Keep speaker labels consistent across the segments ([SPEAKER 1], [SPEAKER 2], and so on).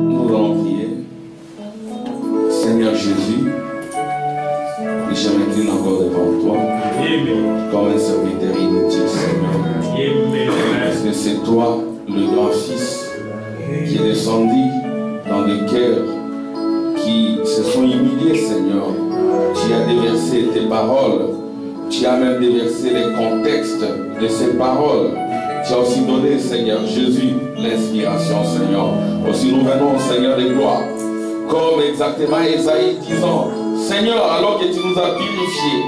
[SPEAKER 1] Nous allons prier. Seigneur Jésus, je m'incline encore devant toi comme un serviteur inutile, Seigneur. Parce que c'est toi, le grand Fils, qui est descendu dans des cœurs qui se sont humiliés, Seigneur. Tu as déversé tes paroles. Tu as même déversé les contextes de ces paroles. Tu as aussi donné, Seigneur Jésus, l'inspiration, Seigneur. Aussi nous venons, Seigneur de gloire, comme exactement Esaïe disant, Seigneur, alors que tu nous as purifiés,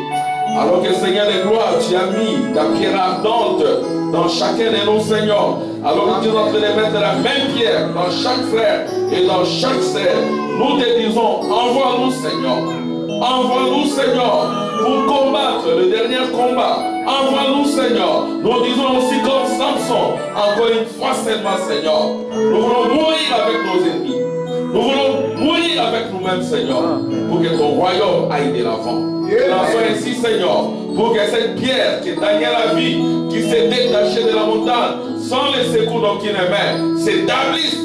[SPEAKER 1] alors que, Seigneur de gloire, tu as mis ta pierre ardente dans chacun de nos, Seigneur, alors que tu es en train de mettre la même pierre dans chaque frère et dans chaque sœur, nous te disons, envoie-nous, Seigneur. Envoie-nous, Seigneur, pour combattre le dernier combat. Envoie-nous, Seigneur. Nous disons aussi comme Samson, encore une fois seulement, Seigneur. Nous voulons mourir avec nos ennemis. Nous voulons mourir avec nous-mêmes, Seigneur, pour que ton royaume aille de l'avant. Nous lançons ainsi, Seigneur, pour que cette pierre qui est Daniel a vu, qui s'est détachée de la montagne, sans les secours d'aucune main, s'établisse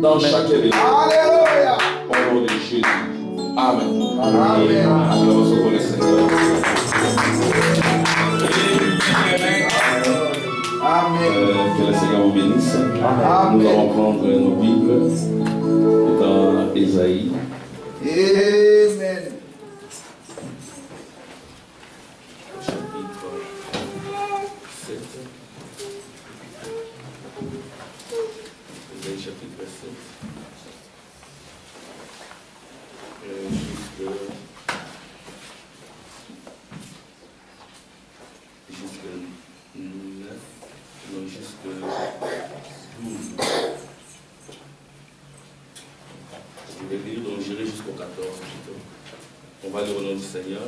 [SPEAKER 1] dans chacun de nous. Alléluia. Au nom de Jésus. Amen. Amen. Acclamation pour le Seigneur.
[SPEAKER 2] Amen.
[SPEAKER 1] Que le Seigneur vous bénisse.
[SPEAKER 2] Amen.
[SPEAKER 1] Nous allons prendre nos Bibles dans Ésaïe.
[SPEAKER 2] Amen.
[SPEAKER 1] Chapitre 7. Ésaïe chapitre 7. Jusque 9, non, jusque 12. Je vais lire, donc j'irai jusqu'au 14 plutôt. On va lire au nom du Seigneur.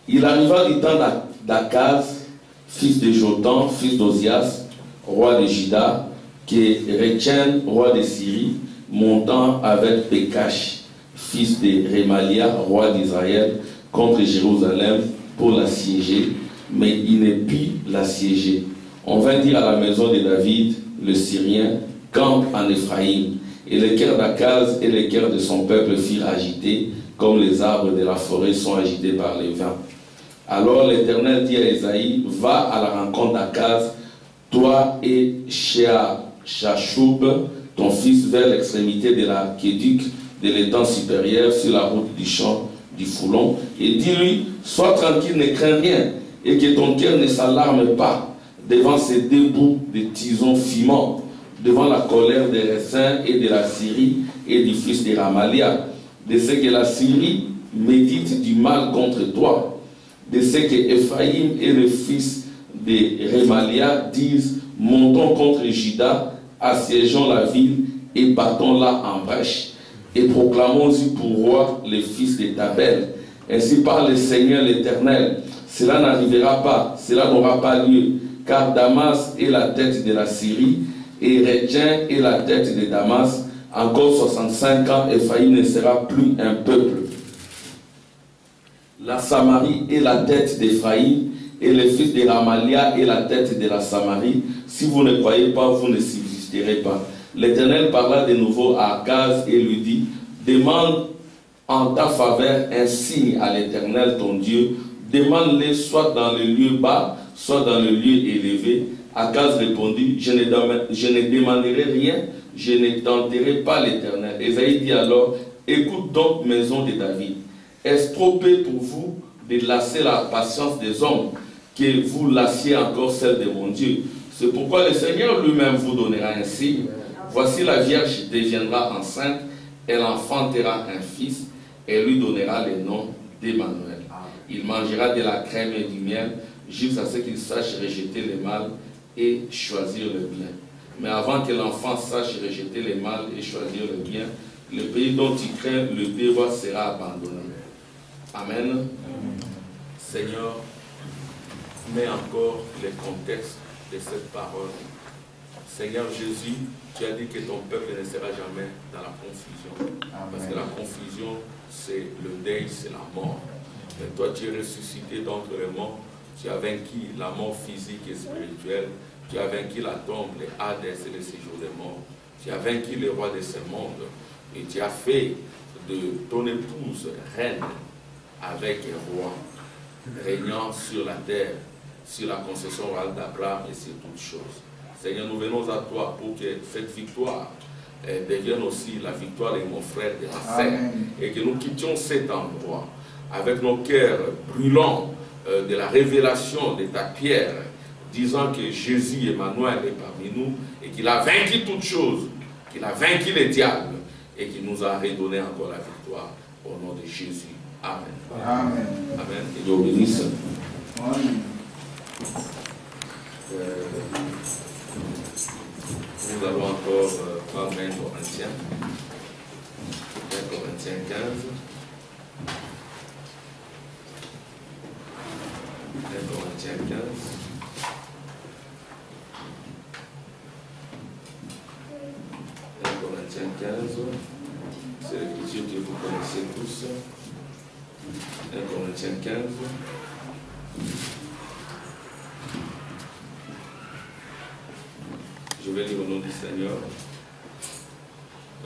[SPEAKER 1] Il arriva du temps d'Akaz, fils de Jotham, fils d'Ozias, roi de Juda, que Rétien, roi de Syrie, montant avec Pékash, fils de Rémalia, roi d'Israël, contre Jérusalem pour l'assiéger, mais il ne put l'assiéger. On vint dire à la maison de David, le Syrien, campe en Éphraïm, et le cœur d'Akaz et le cœur de son peuple furent agités, comme les arbres de la forêt sont agités par les vents. Alors l'Éternel dit à Esaïe, va à la rencontre d'Akaz, toi et Shashub, ton fils, vers l'extrémité de la Kéduc, de l'étang supérieur, sur la route du champ du Foulon, et dis-lui, sois tranquille, ne crains rien, et que ton cœur ne s'alarme pas devant ces deux bouts de tisons fumants, devant la colère des raisins et de la Syrie et du fils de Ramalia, de ce que la Syrie médite du mal contre toi, de ce que Ephraïm et le fils de Rémalia disent, montons contre Juda, assiégeons la ville et battons-la en brèche, et proclamons-y pour roi les fils de Tabel. Ainsi parle le Seigneur l'Éternel, cela n'arrivera pas, cela n'aura pas lieu, car Damas est la tête de la Syrie, et Rétien est la tête de Damas. Encore 65 ans, Ephraïm ne sera plus un peuple. La Samarie est la tête d'Ephraïm, et le fils de Ramalia est la tête de la Samarie. Si vous ne croyez pas, vous ne subsisterez pas. L'Éternel parla de nouveau à Akaz et lui dit, demande en ta faveur un signe à l'Éternel ton Dieu, demande-le soit dans le lieu bas, soit dans le lieu élevé. Akaz répondit, je ne demanderai rien, je ne tenterai pas l'Éternel. Esaïe dit alors, écoute donc, maison de David, est-ce trop peu pour vous de lasser la patience des hommes, que vous lassiez encore celle de mon Dieu? C'est pourquoi le Seigneur lui-même vous donnera un signe. Voici la Vierge deviendra enceinte, elle enfantera un fils, et lui donnera le nom d'Emmanuel. Il mangera de la crème et du miel, jusqu'à ce qu'il sache rejeter le mal et choisir le bien. Mais avant que l'enfant sache rejeter le mal et choisir le bien, le pays dont il craint le dévoi sera abandonné. Amen. Seigneur, mets encore le contexte de cette parole. Seigneur Jésus, tu as dit que ton peuple ne sera jamais dans la confusion. Amen. Parce que la confusion, c'est le deuil, c'est la mort. Mais toi, tu es ressuscité d'entre les morts. Tu as vaincu la mort physique et spirituelle Tu as vaincu la tombe, les Hadès et les séjours des morts. Tu as vaincu les rois de ce monde. Et tu as fait de ton épouse reine avec un roi, régnant sur la terre, sur la concession royale d'Abraham et sur toutes choses. Seigneur, nous venons à toi pour que cette victoire devienne aussi la victoire de mon frère et de ma sœur. Et que nous quittions cet endroit avec nos cœurs brûlants de la révélation de ta pierre, disant que Jésus, Emmanuel, est parmi nous et qu'il a vaincu toutes choses, qu'il a vaincu les diables et qu'il nous a redonné encore la victoire au nom de Jésus. Amen.
[SPEAKER 2] Amen.
[SPEAKER 1] Amen. Que Dieu bénisse.
[SPEAKER 2] Amen.
[SPEAKER 1] Nous allons encore prendre 1 Corinthiens. 1 Corinthiens 15. 1 Corinthiens 15. 1 Corinthiens 15. C'est l'écriture que vous connaissez tous. 1 Corinthiens 15. Je vais lire au nom du Seigneur.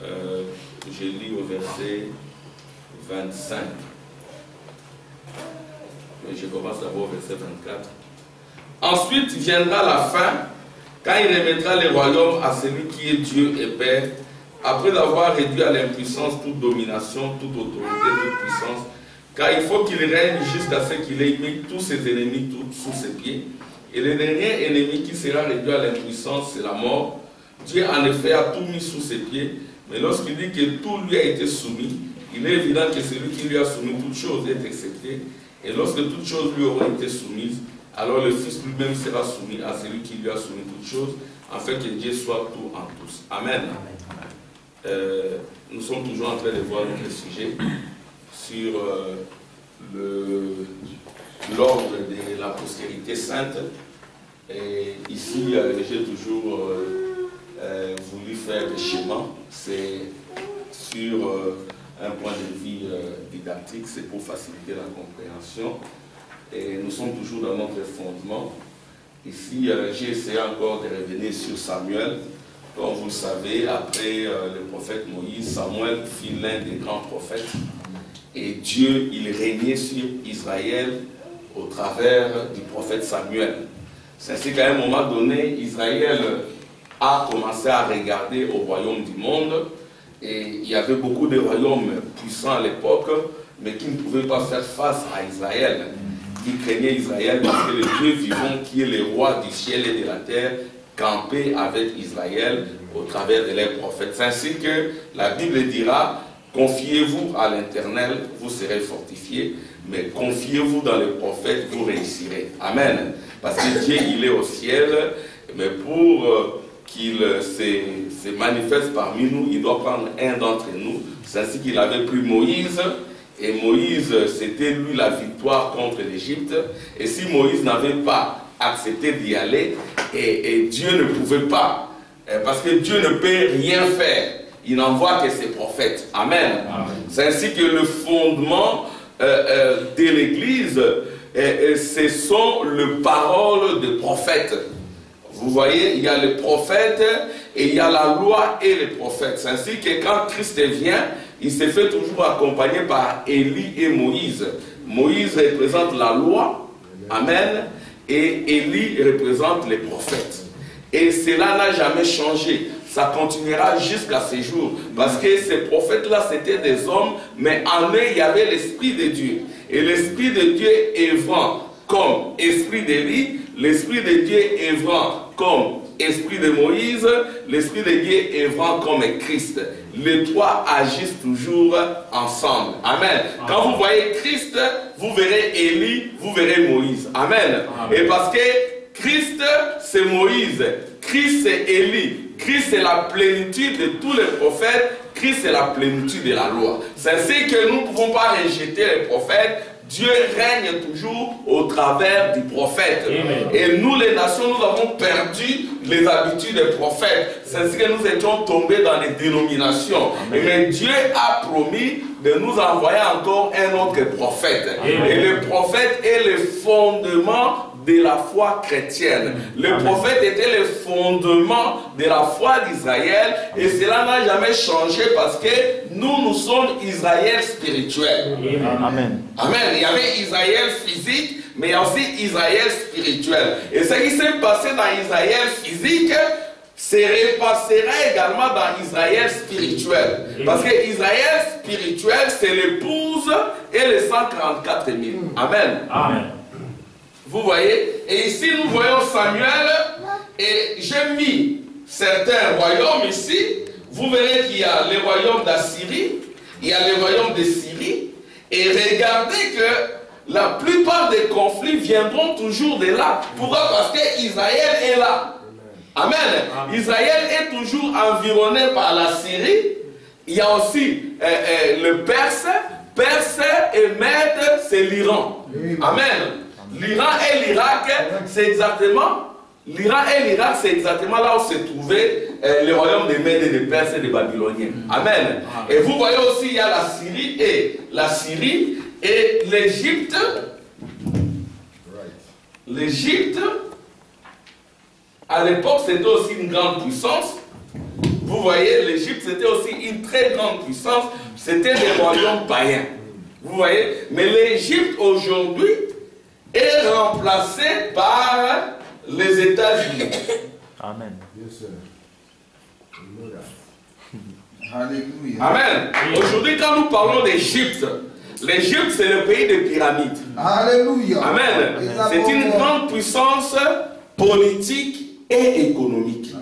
[SPEAKER 1] Je lis au verset 25. Mais je commence d'abord au verset 24. Ensuite viendra la fin, quand il remettra les royaumes à celui qui est Dieu et Père, après avoir réduit à l'impuissance toute domination, toute autorité, toute puissance, car il faut qu'il règne jusqu'à ce qu'il ait mis tous ses ennemis sous ses pieds. Et le dernier ennemi qui sera réduit à l'impuissance, c'est la mort. Dieu en effet a tout mis sous ses pieds, mais lorsqu'il dit que tout lui a été soumis, il est évident que celui qui lui a soumis toutes choses est accepté. Et lorsque toutes choses lui auront été soumises, alors le Fils lui-même sera soumis à celui qui lui a soumis toutes choses, afin que Dieu soit tout en tous. Amen. Nous sommes toujours en train de voir notre sujet sur l'ordre de la postérité sainte. Et ici, j'ai toujours voulu faire des schémas. C'est sur un point de vue didactique, c'est pour faciliter la compréhension. Et nous sommes toujours dans notre fondement. Ici, j'ai essayé encore de revenir sur Samuel. Comme vous le savez, après le prophète Moïse, Samuel fut l'un des grands prophètes. Et Dieu, il régnait sur Israël au travers du prophète Samuel. C'est ainsi qu'à un moment donné, Israël a commencé à regarder au royaume du monde. Et il y avait beaucoup de royaumes puissants à l'époque, mais qui ne pouvaient pas faire face à Israël. Qui craignaient Israël parce que le Dieu vivant, qui est le roi du ciel et de la terre, campait avec Israël au travers de leurs prophètes. C'est ainsi que la Bible dira: confiez-vous à l'Éternel, vous serez fortifiés, mais confiez-vous dans les prophètes, vous réussirez. Amen. Parce que Dieu, il est au ciel, mais pour qu'il se manifeste parmi nous, il doit prendre un d'entre nous. C'est ainsi qu'il avait pris Moïse, et Moïse, c'était lui la victoire contre l'Égypte. Et si Moïse n'avait pas accepté d'y aller, et Dieu ne pouvait pas, parce que Dieu ne peut rien faire, il n'envoie que ses prophètes. Amen. C'est ainsi que le fondement de l'Église, ce sont les paroles des prophètes. Vous voyez, il y a les prophètes et il y a la loi et les prophètes. C'est ainsi que quand Christ vient, il se fait toujours accompagner par Élie et Moïse. Moïse représente la loi, amen, et Élie représente les prophètes. Et cela n'a jamais changé. Ça continuera jusqu'à ce jour. Parce que ces prophètes-là, c'était des hommes, mais en eux, il y avait l'Esprit de Dieu. Et l'Esprit de Dieu œuvrant comme Esprit d'Élie, l'Esprit de Dieu œuvrant comme Esprit de Moïse, l'Esprit de Dieu œuvrant comme Christ. Les trois agissent toujours ensemble. Amen. Quand vous voyez Christ, vous verrez Élie, vous verrez Moïse. Amen. Et parce que Christ, c'est Moïse. Christ, c'est Élie. Christ, c'est la plénitude de tous les prophètes. Christ, c'est la plénitude de la loi. C'est ainsi que nous ne pouvons pas rejeter les prophètes. Dieu règne toujours au travers du prophète. Amen. Et nous, les nations, nous avons perdu les habitudes des prophètes. C'est ainsi que nous étions tombés dans les dénominations. Mais Dieu a promis de nous envoyer encore un autre prophète. Amen. Et le prophète est le fondement de la foi chrétienne. Le prophète était le fondement de la foi d'Israël et cela n'a jamais changé parce que nous sommes Israël spirituel.
[SPEAKER 3] Amen.
[SPEAKER 1] Amen. Il y avait Israël physique, mais il y a aussi Israël spirituel. Et ce qui s'est passé dans Israël physique se repassera également dans Israël spirituel. Parce que Israël spirituel, c'est l'épouse et les 144 000. Amen.
[SPEAKER 3] Amen.
[SPEAKER 1] Vous voyez? Et ici, nous voyons Samuel. Et j'ai mis certains royaumes ici. Vous verrez qu'il y a le royaume d'Assyrie. Il y a le royaume de Syrie. Et regardez que la plupart des conflits viendront toujours de là. Pourquoi? Parce qu'Israël est là. Amen. Amen. Israël est toujours environné par la Syrie. Il y a aussi le Perse. Perse et Mède, c'est l'Iran. Amen. L'Iran et l'Irak, c'est exactement... L'Iran et l'Irak, c'est exactement là où se trouvait le royaume des Mèdes et des Perses et des Babyloniens. Amen. Et vous voyez aussi, il y a la Syrie et l'Égypte. L'Égypte, à l'époque, c'était aussi une grande puissance. Vous voyez, l'Égypte, c'était aussi une très grande puissance. C'était des royaumes païens. Vous voyez? Mais l'Égypte, aujourd'hui, est remplacée par les États-Unis.
[SPEAKER 3] Amen.
[SPEAKER 2] Yes, sir. Alléluia.
[SPEAKER 1] Amen. Aujourd'hui, quand nous parlons d'Égypte, l'Égypte, c'est le pays des pyramides.
[SPEAKER 2] Alléluia.
[SPEAKER 1] Amen. C'est une grande puissance politique et économique.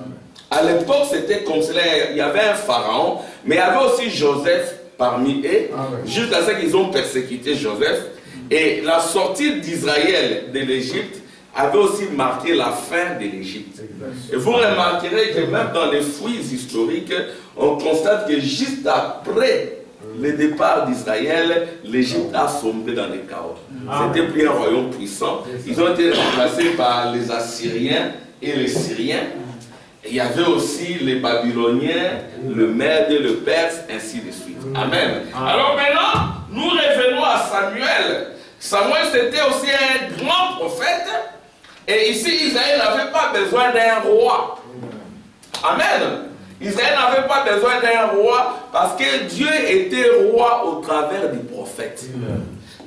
[SPEAKER 1] À l'époque, c'était comme cela. Il y avait un pharaon, mais il y avait aussi Joseph parmi eux, jusqu'à ce qu'ils ont persécuté Joseph. Et la sortie d'Israël de l'Égypte avait aussi marqué la fin de l'Égypte. Et vous remarquerez que même dans les fouilles historiques, on constate que juste après le départ d'Israël, l'Égypte a sombré dans les chaos. C'était plus un royaume puissant. Ils ont été remplacés par les Assyriens et les Syriens. Il y avait aussi les Babyloniens, le Mède, le Perse, ainsi de suite. Amen. Alors maintenant, nous revenons à Samuel. Samuel, c'était aussi un grand prophète. Et ici, Israël n'avait pas besoin d'un roi. Amen. Israël n'avait pas besoin d'un roi parce que Dieu était roi au travers des prophètes.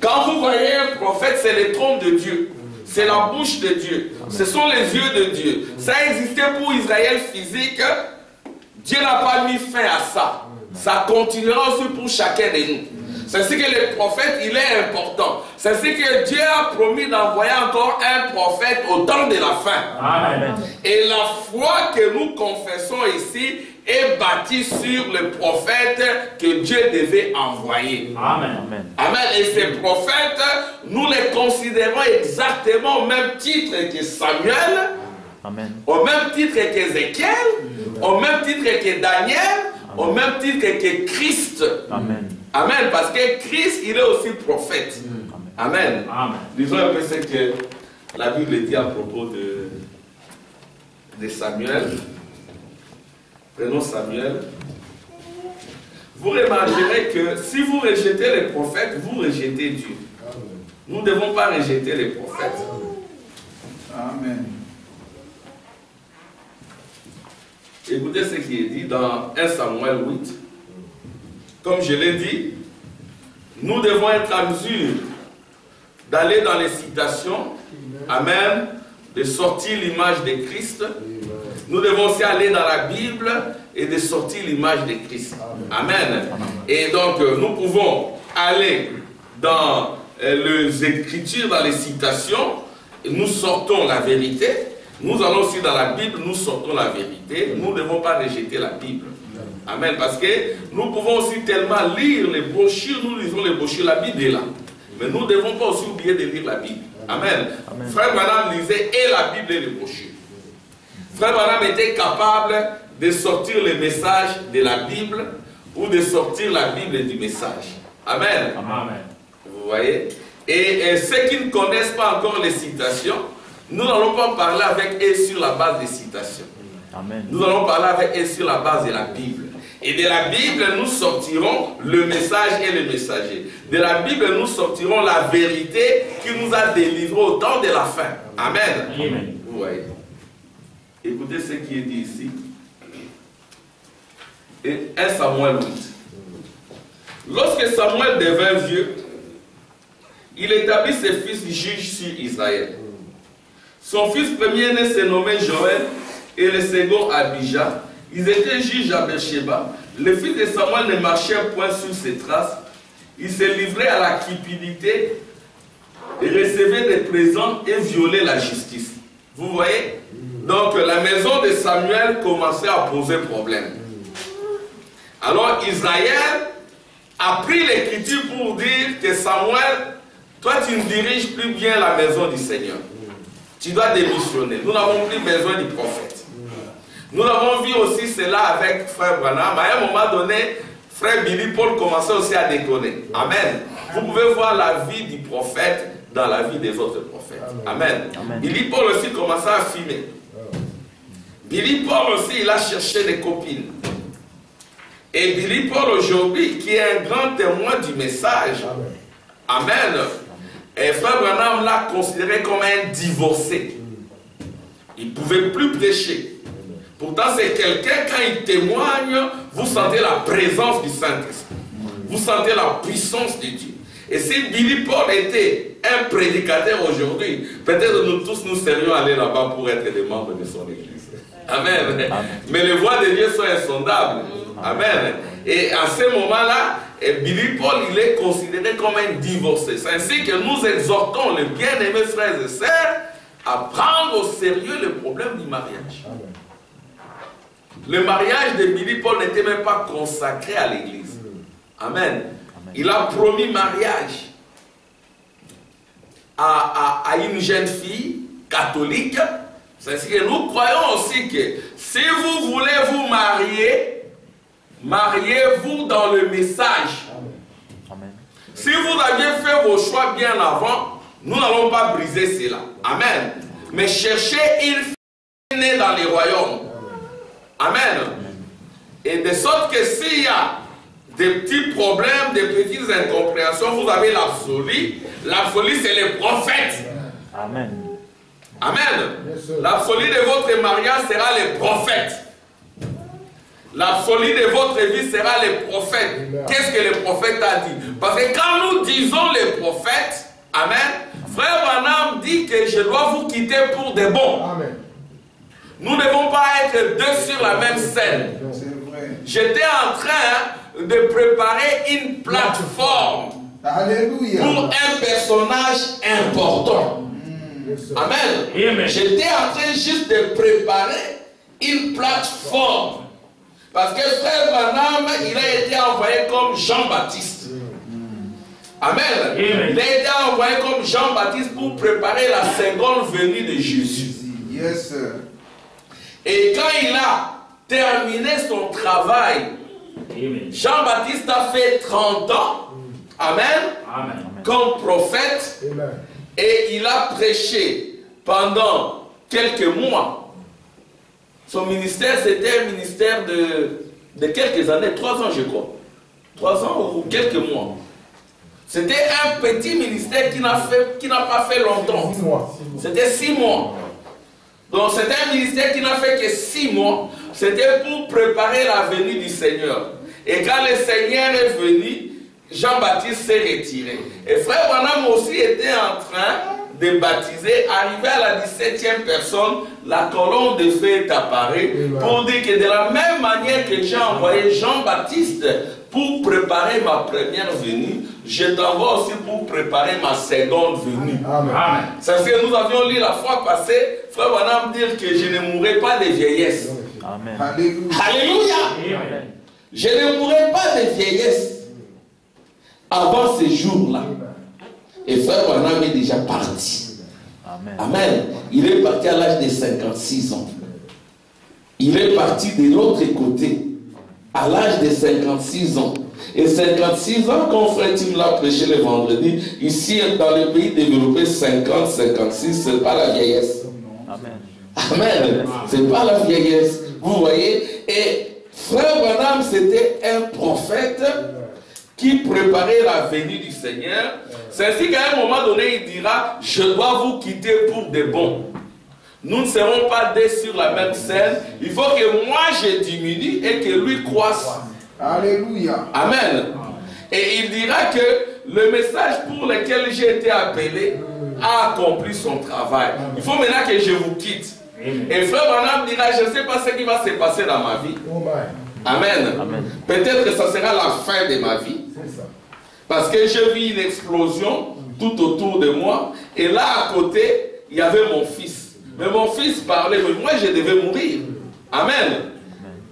[SPEAKER 1] Quand vous voyez un prophète, c'est le trône de Dieu. C'est la bouche de Dieu. Ce sont les yeux de Dieu. Ça existait pour Israël physique. Dieu n'a pas mis fin à ça. Ça continuera aussi pour chacun de nous. C'est ce que le prophète, il est important. C'est ce que Dieu a promis d'envoyer encore un prophète au temps de la fin. Amen. Et la foi que nous confessons ici est bâtie sur le prophète que Dieu devait envoyer.
[SPEAKER 3] Amen.
[SPEAKER 1] Amen. Et ces prophètes, nous les considérons exactement au même titre que Samuel,
[SPEAKER 3] Amen.
[SPEAKER 1] Au même titre qu'Ézéchiel, au même titre que Daniel, au même titre que Christ.
[SPEAKER 3] Amen.
[SPEAKER 1] Amen. Parce que Christ, il est aussi prophète. Amen.
[SPEAKER 3] Amen.
[SPEAKER 1] Disons un peu ce que la Bible dit à propos de Samuel. Prenons Samuel. Vous remarquerez que si vous rejetez les prophètes, vous rejetez Dieu. Nous ne devons pas rejeter les prophètes.
[SPEAKER 2] Amen.
[SPEAKER 1] Écoutez ce qui est dit dans 1 Samuel 8. Comme je l'ai dit, nous devons être à mesure d'aller dans les citations. Amen. De sortir l'image de Christ. Nous devons aussi aller dans la Bible et de sortir l'image de Christ. Amen. Et donc, nous pouvons aller dans les Écritures, dans les citations. Nous sortons la vérité. Nous allons aussi dans la Bible, nous sortons la vérité. Nous ne devons pas rejeter la Bible. Amen. Parce que nous pouvons aussi tellement lire les brochures. Nous lisons les brochures, la Bible est là. Mais nous ne devons pas aussi oublier de lire la Bible. Amen. Amen. Frère Branham lisait et la Bible et les brochures. Frère Branham était capable de sortir les messages de la Bible ou de sortir la Bible du message. Amen.
[SPEAKER 3] Amen.
[SPEAKER 1] Vous voyez? Et ceux qui ne connaissent pas encore les citations, nous n'allons pas parler avec eux sur la base des citations.
[SPEAKER 3] Amen.
[SPEAKER 1] Nous allons parler avec eux sur la base de la Bible. Et de la Bible, nous sortirons le message et le messager. De la Bible, nous sortirons la vérité qui nous a délivrés au temps de la fin. Amen.
[SPEAKER 3] Amen.
[SPEAKER 1] Vous voyez. Écoutez ce qui est dit ici. Et 1 Samuel 8. Lorsque Samuel devint vieux, il établit ses fils juges sur Israël. Son fils premier-né se nommait Joël et le second Abijah. Ils étaient juges à Beersheba. Le fils de Samuel ne marchait point sur ses traces. Il se livrait à la cupidité et recevait des présents et violait la justice. Vous voyez? Donc la maison de Samuel commençait à poser problème. Alors Israël a pris l'écriture pour dire que Samuel, toi tu ne diriges plus bien la maison du Seigneur. Tu dois démissionner. Nous n'avons plus besoin du prophète. Nous avons vu aussi cela avec frère Branham. À un moment donné, frère Billy Paul commençait aussi à déconner. Amen. Vous pouvez voir la vie du prophète dans la vie des autres prophètes. Amen. Amen. Billy Paul aussi commençait à fumer. Billy Paul aussi, il a cherché des copines. Et Billy Paul aujourd'hui, qui est un grand témoin du message. Amen. Et frère Branham l'a considéré comme un divorcé. Il ne pouvait plus prêcher. Pourtant, c'est quelqu'un, quand il témoigne, vous sentez la présence du Saint-Esprit. Vous sentez la puissance de Dieu. Et si Billy Paul était un prédicateur aujourd'hui, peut-être nous tous nous serions allés là-bas pour être des membres de son église. Amen. Amen. Mais les voies de Dieu sont insondables. Amen. Et à ce moment-là, Billy Paul, il est considéré comme un divorcé. C'est ainsi que nous exhortons les bien-aimés frères et sœurs à prendre au sérieux le problème du mariage. Amen. Le mariage de Billy Paul n'était même pas consacré à l'église. Amen. Il a promis mariage à une jeune fille catholique. C'est ainsi que nous croyons aussi que si vous voulez vous marier, mariez-vous dans le message. Amen. Si vous aviez fait vos choix bien avant, nous n'allons pas briser cela. Amen. Mais cherchez une fille née dans les royaumes. Amen. Et de sorte que s'il y a des petits problèmes, des petites incompréhensions, vous avez l'absolu. L'absolu, c'est les prophètes.
[SPEAKER 3] Amen.
[SPEAKER 1] Amen. L'absolu de votre mariage sera les prophètes. L'absolu de votre vie sera les prophètes. Qu'est-ce que le prophète a dit? Parce que quand nous disons les prophètes, amen, frère Branham dit que je dois vous quitter pour de bon. Amen. Nous ne devons pas être deux sur la même scène. J'étais en train de préparer une plateforme pour un personnage important. Amen. J'étais en train juste de préparer une plateforme. Parce que frère Branham, il a été envoyé comme Jean-Baptiste. Amen. Il a été envoyé comme Jean-Baptiste pour préparer la seconde venue de Jésus.
[SPEAKER 2] Yes, sir.
[SPEAKER 1] Et quand il a terminé son travail, Jean-Baptiste a fait 30 ans, amen, amen, comme prophète, amen. Et il a prêché pendant quelques mois. Son ministère, c'était un ministère de quelques années, 3 ans je crois. 3 ans ou quelques mois. C'était un petit ministère qui n'a pas fait longtemps. C'était 6 mois. Donc c'était un ministère qui n'a fait que 6 mois. C'était pour préparer la venue du Seigneur. Et quand le Seigneur est venu, Jean-Baptiste s'est retiré. Et frère Branham aussi était en train de baptiser. Arrivé à la 17e personne, la colonne de feu est apparue pour dire que de la même manière que j'ai envoyé Jean-Baptiste pour préparer ma première venue, je t'envoie aussi pour préparer ma seconde venue. Amen. C'est ce que nous avions lu la fois passée, frère Branham dire que je ne mourrai pas de vieillesse.
[SPEAKER 3] Amen.
[SPEAKER 2] Alléluia.
[SPEAKER 1] Alléluia. Amen. Je ne mourrai pas de vieillesse avant ce jour-là. Et frère Branham est déjà parti. Amen. Amen. Il est parti à l'âge de 56 ans. Il est parti de l'autre côté à l'âge de 56 ans. Et 56 ans, quand frère Tim l'a prêché le vendredi, ici dans le pays développé, 50, 56, ce n'est pas la vieillesse. Amen. Amen. Ce n'est pas la vieillesse. Vous voyez? Et frère Branham c'était un prophète qui préparait la venue du Seigneur. C'est ainsi qu'à un moment donné, il dira, je dois vous quitter pour de bon. Nous ne serons pas deux sur la même scène. Il faut que moi je diminue et que lui croisse.
[SPEAKER 2] Alléluia.
[SPEAKER 1] Amen. Et il dira que le message pour lequel j'ai été appelé a accompli son travail. Il faut maintenant que je vous quitte. Et frère Branham dira, je ne sais pas ce qui va se passer dans ma vie. Amen.
[SPEAKER 3] Amen.
[SPEAKER 1] Peut-être que ça sera la fin de ma vie. Parce que j'ai vu une explosion tout autour de moi. Et là à côté, il y avait mon fils. Mais mon fils parlait, mais moi je devais mourir. Amen.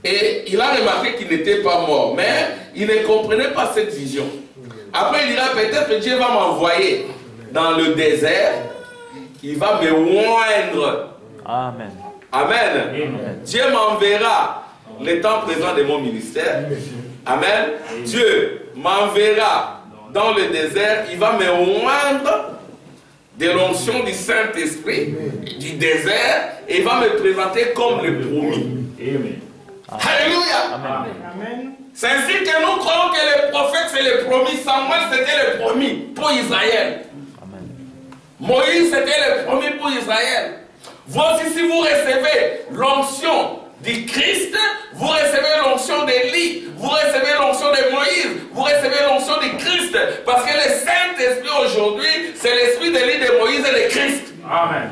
[SPEAKER 1] Et il a remarqué qu'il n'était pas mort. Mais il ne comprenait pas cette vision. Après il dira, peut-être que Dieu va m'envoyer dans le désert. Il va me oindre.
[SPEAKER 3] Amen.
[SPEAKER 1] Amen.
[SPEAKER 3] Amen.
[SPEAKER 1] Dieu m'enverra le temps présent de mon ministère. Amen. Dieu m'enverra dans le désert. Il va me oindre de l'onction du Saint-Esprit, du désert, et il va me présenter comme le promis. Alléluia.
[SPEAKER 3] Amen.
[SPEAKER 1] C'est ainsi que nous croyons que le prophète c'est le promis. Samuel c'était le promis pour Israël.
[SPEAKER 3] Amen.
[SPEAKER 1] Moïse c'était le promis pour Israël. Voici si vous recevez l'onction du Christ, vous recevez l'onction d'Élie, vous recevez l'onction de Moïse, vous recevez l'onction du Christ. Parce que le Saint-Esprit aujourd'hui, c'est l'esprit d'Élie, de Moïse et de Christ.
[SPEAKER 4] Amen.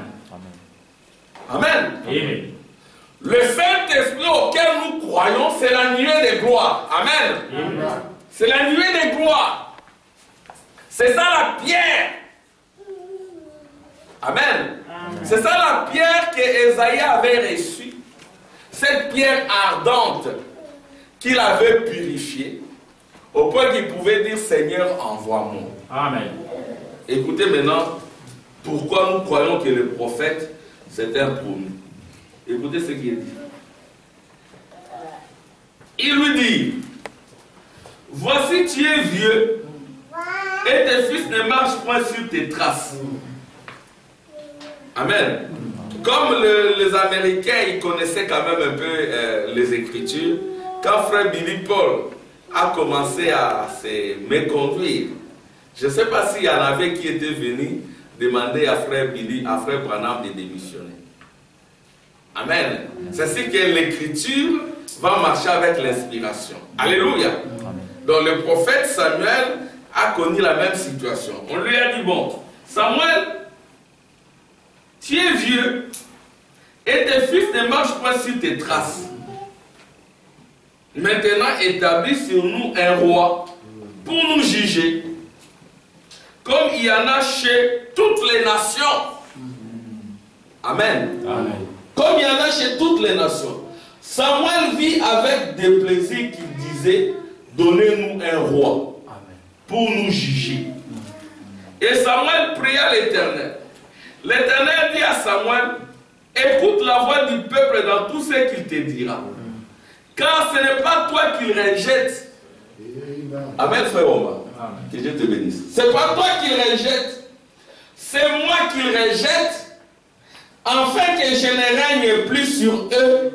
[SPEAKER 1] Amen.
[SPEAKER 4] Amen.
[SPEAKER 1] Le Saint-Esprit auquel nous croyons, c'est la nuée de gloire. Amen.
[SPEAKER 4] Amen.
[SPEAKER 1] C'est la nuée de gloire. C'est ça la pierre. Amen. C'est ça la pierre que Ésaïe avait reçue. Cette pierre ardente qu'il avait purifiée au point qu'il pouvait dire Seigneur, envoie-moi.
[SPEAKER 4] Amen.
[SPEAKER 1] Écoutez maintenant pourquoi nous croyons que le prophète c'est un promis. Écoutez ce qu'il dit. Il lui dit, voici tu es vieux et tes fils ne marchent point sur tes traces. Amen. Comme les Américains, ils connaissaient quand même un peu les Écritures, quand frère Billy Paul a commencé à se méconduire, je ne sais pas s'il y en avait qui étaient venus demander à frère Billy, à frère Branham de démissionner. Amen. C'est ainsi que l'Écriture va marcher avec l'inspiration. Alléluia. Donc le prophète Samuel a connu la même situation. On lui a dit, bon, Samuel, tu es vieux et tes fils ne marchent pas sur tes traces. Maintenant, établis sur nous un roi pour nous juger, comme il y en a chez toutes les nations. Amen.
[SPEAKER 4] Amen.
[SPEAKER 1] Comme il y en a chez toutes les nations. Samuel vit avec des plaisirs qu'il disait, donnez-nous un roi pour nous juger. Et Samuel pria l'Éternel. L'Éternel dit à Samuel, écoute la voix du peuple dans tout ce qu'il te dira. Car ce n'est pas toi qu'il rejette. Amen, frère Omar. Que Dieu te bénisse. Ce n'est pas toi qu'il rejette. C'est moi qu'il rejette, afin que je ne règne plus sur eux.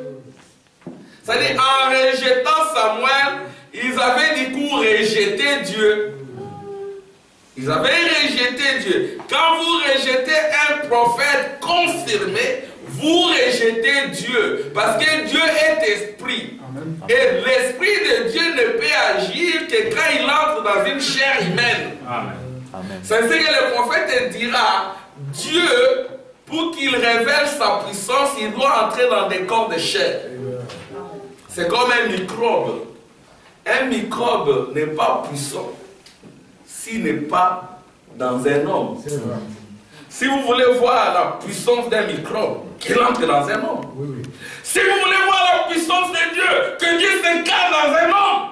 [SPEAKER 1] C'est-à-dire, en rejetant Samuel, ils avaient du coup rejeté Dieu. Ils avaient rejeté Dieu. Quand vous rejetez un prophète confirmé, vous rejetez Dieu. Parce que Dieu est esprit. Amen. Et l'esprit de Dieu ne peut agir que quand il entre dans une chair humaine. Amen. C'est ainsi que le prophète dira, Dieu, pour qu'il révèle sa puissance, il doit entrer dans des corps de chair. C'est comme un microbe. Un microbe n'est pas puissant s'il n'est pas dans un homme. Si vous voulez voir la puissance d'un microbe, qu'il entre dans un homme. Oui, oui. Si vous voulez voir la puissance de Dieu, que Dieu s'incarne dans un homme.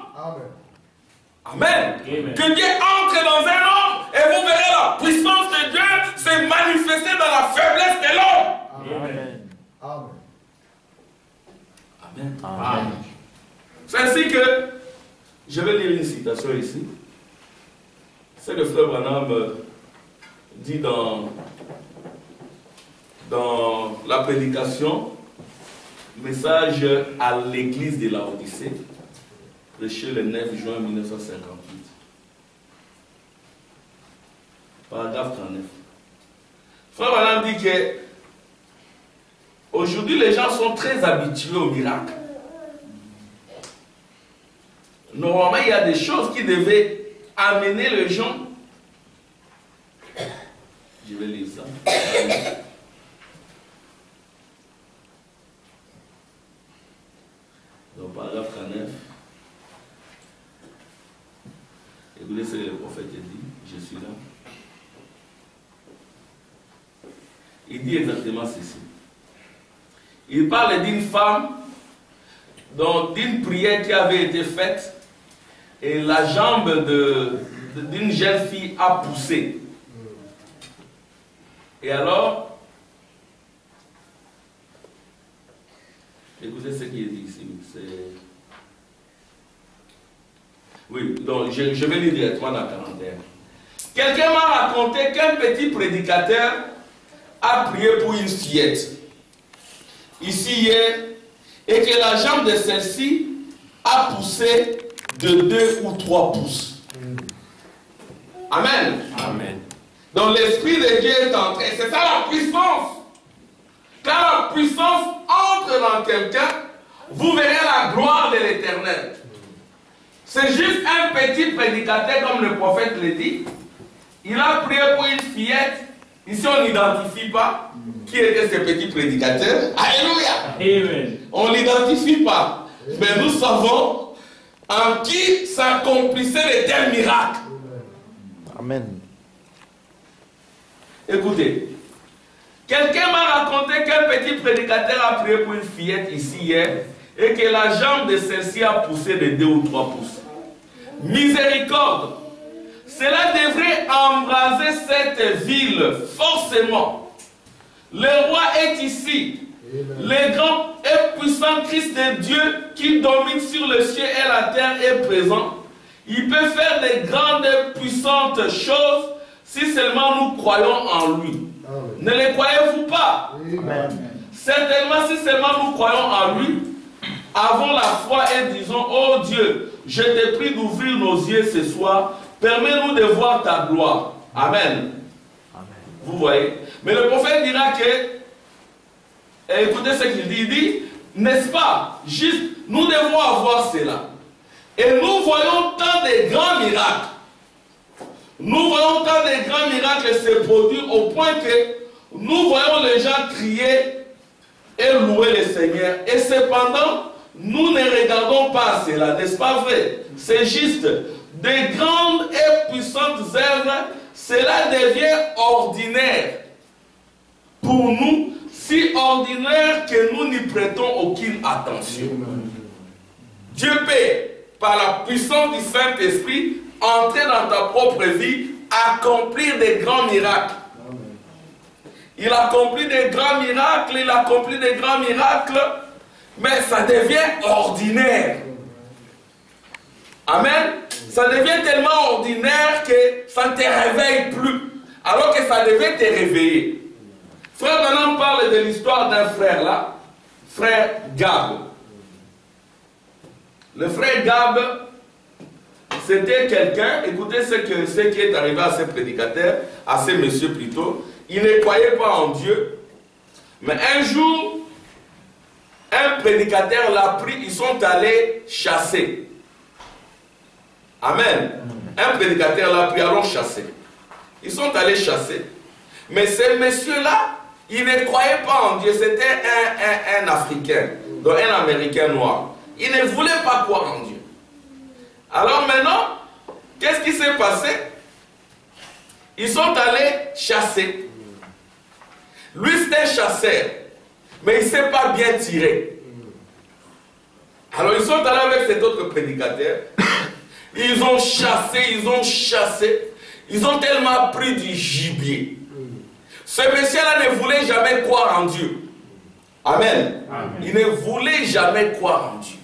[SPEAKER 1] Amen. Amen. Que Dieu entre dans un homme et vous verrez la puissance de Dieu se manifester dans la faiblesse de l'homme.
[SPEAKER 3] Amen.
[SPEAKER 1] Amen.
[SPEAKER 3] Amen.
[SPEAKER 1] C'est ainsi que je vais lire une citation ici. C'est le frère Branham dit dans la prédication, message à l'église de Laodicée. prêché le 9 juin 1958. Paragraphe 39. Frère Branham dit que aujourd'hui les gens sont très habitués au miracle. Normalement, il y a des choses qui devaient amener les gens. Je vais lire ça. Donc, paragraphe 39. Écoutez ce que le prophète dit. Je suis là. Il dit exactement ceci. Il parle d'une femme, d'une prière qui avait été faite, et la jambe d'une jeune fille a poussé. Et alors, écoutez ce qu'il dit ici. Oui, donc je vais lire directement dans 41. Quelqu'un m'a raconté qu'un petit prédicateur a prié pour une fillette, ici hier, et que la jambe de celle-ci a poussé de 2 ou 3 pouces. Amen.
[SPEAKER 3] Amen.
[SPEAKER 1] Donc l'Esprit de Dieu est entré. C'est ça la puissance. Quand la puissance entre dans quelqu'un, vous verrez la gloire de l'Éternel. C'est juste un petit prédicateur, comme le prophète le dit. Il a prié pour une fillette. Ici, on n'identifie pas qui était ce petit prédicateur. Alléluia.
[SPEAKER 3] Amen.
[SPEAKER 1] On ne l'identifie pas. Mais nous savons en qui s'accomplissait de tels miracles.
[SPEAKER 3] Amen.
[SPEAKER 1] Écoutez, quelqu'un m'a raconté qu'un petit prédicateur a prié pour une fillette ici hier et que la jambe de celle-ci a poussé de 2 ou 3 pouces. Miséricorde, cela devrait embraser cette ville, forcément. Le roi est ici. Le grand et puissant Christ de Dieu qui domine sur le ciel et la terre est présent. Il peut faire de grandes et puissantes choses si seulement nous croyons en lui. Amen. Ne le croyez-vous pas?
[SPEAKER 3] Amen.
[SPEAKER 1] Certainement, si seulement nous croyons en lui, avons la foi et disons, oh Dieu, je te prie d'ouvrir nos yeux ce soir, permets-nous de voir ta gloire. Amen.
[SPEAKER 3] Amen.
[SPEAKER 1] Vous voyez? Mais le prophète dira que, écoutez ce qu'il dit, il dit, n'est-ce pas, juste, nous devons avoir cela. Et nous voyons tant de grands miracles. Nous voyons tant de grands miracles se produire au point que nous voyons les gens crier et louer le Seigneur. Et cependant, nous ne regardons pas cela, n'est-ce pas vrai? C'est juste des grandes et puissantes œuvres, cela devient ordinaire pour nous, si ordinaire que nous n'y prêtons aucune attention. Dieu peut, par la puissance du Saint-Esprit, entrer dans ta propre vie, accomplir des grands miracles. Il accomplit des grands miracles, il accomplit des grands miracles, mais ça devient ordinaire. Amen. Ça devient tellement ordinaire que ça ne te réveille plus, alors que ça devait te réveiller. Frère Branham parle de l'histoire d'un frère là, frère Gab. Le frère Gab, c'était quelqu'un, écoutez ce qui est arrivé à ce prédicateur, à ce monsieur plutôt. Il ne croyait pas en Dieu. Mais un jour, un prédicateur l'a pris, ils sont allés chasser. Amen. Un prédicateur l'a pris, allons chasser. Ils sont allés chasser. Mais ce monsieur-là, il ne croyait pas en Dieu. C'était un Africain, donc un Américain noir. Il ne voulait pas croire en Dieu. Alors maintenant, qu'est-ce qui s'est passé? Ils sont allés chasser. Lui, c'était un chasseur, mais il ne s'est pas bien tiré. Alors, ils sont allés avec cet autre prédicateur. Ils ont chassé, ils ont chassé. Ils ont tellement pris du gibier. Ce monsieur-là ne voulait jamais croire en Dieu. Amen. Amen. Il ne voulait jamais croire en Dieu.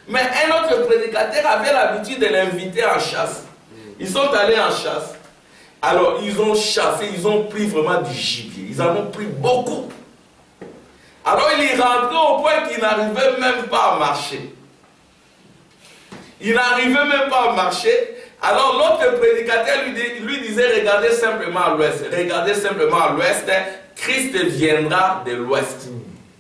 [SPEAKER 1] Mais un autre prédicateur avait l'habitude de l'inviter en chasse. Ils sont allés en chasse. Alors, ils ont chassé, ils ont pris vraiment du gibier. Ils en ont pris beaucoup. Alors, il est rentré au point qu'il n'arrivait même pas à marcher. Il n'arrivait même pas à marcher. Alors l'autre prédicateur lui disait, regardez simplement à l'ouest. Regardez simplement à l'ouest. Christ viendra de l'ouest.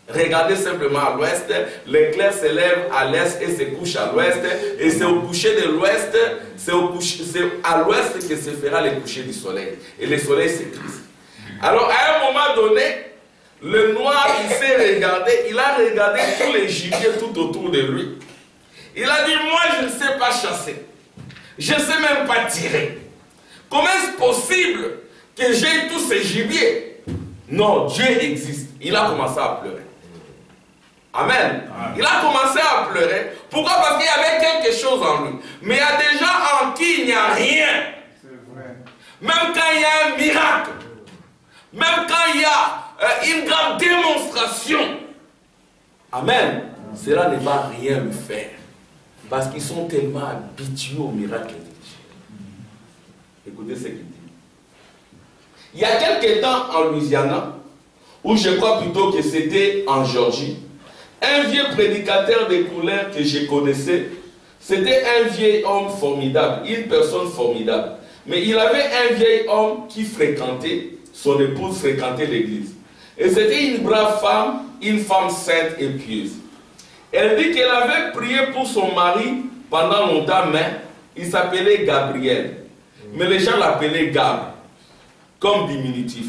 [SPEAKER 1] Regardez simplement à l'ouest. L'éclair se lève à l'est et se couche à l'ouest. Et c'est au coucher de l'ouest, c'est à l'ouest que se fera le coucher du soleil. Et le soleil, c'est Christ. Alors à un moment donné, le noir, il s'est regardé. Il a regardé tous les gibiers tout autour de lui. Il a dit, moi je ne sais pas chasser. Je ne sais même pas tirer. Comment est-ce possible que j'ai tous ces gibiers? Non, Dieu existe. Il a commencé à pleurer. Amen. Il a commencé à pleurer. Pourquoi? Parce qu'il y avait quelque chose en lui. Mais il y a des gens en qui il n'y a rien.
[SPEAKER 2] C'est vrai.
[SPEAKER 1] Même quand il y a un miracle. Même quand il y a une grande démonstration. Amen. Cela ne va rien lui faire. Parce qu'ils sont tellement habitués au miracle de Dieu. Écoutez ce qu'il dit. Il y a quelques temps en Louisiana, ou je crois plutôt que c'était en Géorgie, un vieux prédicateur de couleur que je connaissais, c'était un vieil homme formidable, une personne formidable. Mais il avait un vieil homme qui fréquentait, son épouse fréquentait l'église. Et c'était une brave femme, une femme sainte et pieuse. Elle dit qu'elle avait prié pour son mari pendant longtemps, mais il s'appelait Gabriel. Mais les gens l'appelaient Gab, comme diminutif.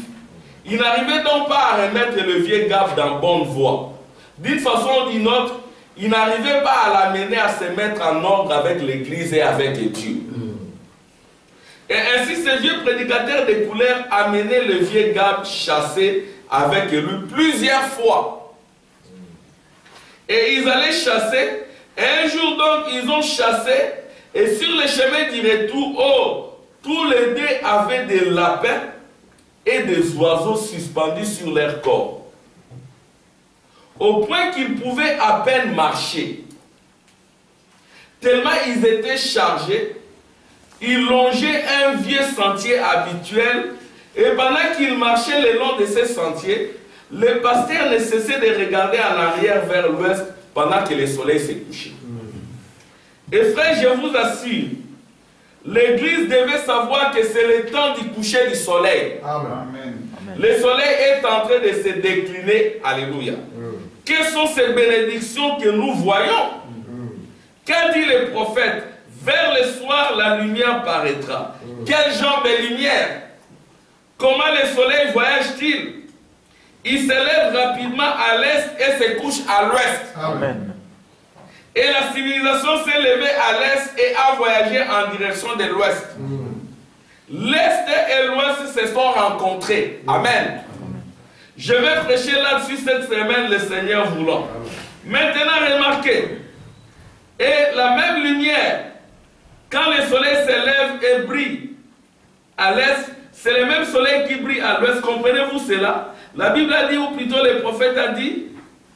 [SPEAKER 1] Il n'arrivait donc pas à remettre le vieux Gab dans bonne voie. D'une façon ou d'une autre, il n'arrivait pas à l'amener à se mettre en ordre avec l'église et avec Dieu. Et ainsi, ce vieux prédicateur de couleur amenait le vieux Gab chasser avec lui plusieurs fois. Et ils allaient chasser. Et un jour donc, ils ont chassé. Et sur le chemin du retour, tous les deux avaient des lapins et des oiseaux suspendus sur leur corps. Au point qu'ils pouvaient à peine marcher. Tellement ils étaient chargés, ils longeaient un vieux sentier habituel. Et pendant qu'ils marchaient le long de ces sentiers, le pasteur ne cessait de regarder en arrière vers l'ouest pendant que le soleil s'est couché. Et frère, je vous assure, l'église devait savoir que c'est le temps du coucher du soleil.
[SPEAKER 2] Amen.
[SPEAKER 1] Le soleil est en train de se décliner. Alléluia. Quelles sont ces bénédictions que nous voyons? Qu'a dit le prophète? Vers le soir, la lumière paraîtra. Quel genre de lumière? Comment le soleil voyage-t-il? Il se lève rapidement à l'est et se couche à l'ouest.
[SPEAKER 3] Amen.
[SPEAKER 1] Et la civilisation s'est levée à l'est et a voyagé en direction de l'ouest. L'est et l'ouest se sont rencontrés. Amen. Je vais prêcher là-dessus cette semaine, le Seigneur voulant. Maintenant, remarquez. Et la même lumière, quand le soleil se lève et brille à l'est, c'est le même soleil qui brille à l'ouest. Comprenez-vous cela? La Bible a dit, ou plutôt le prophète a dit,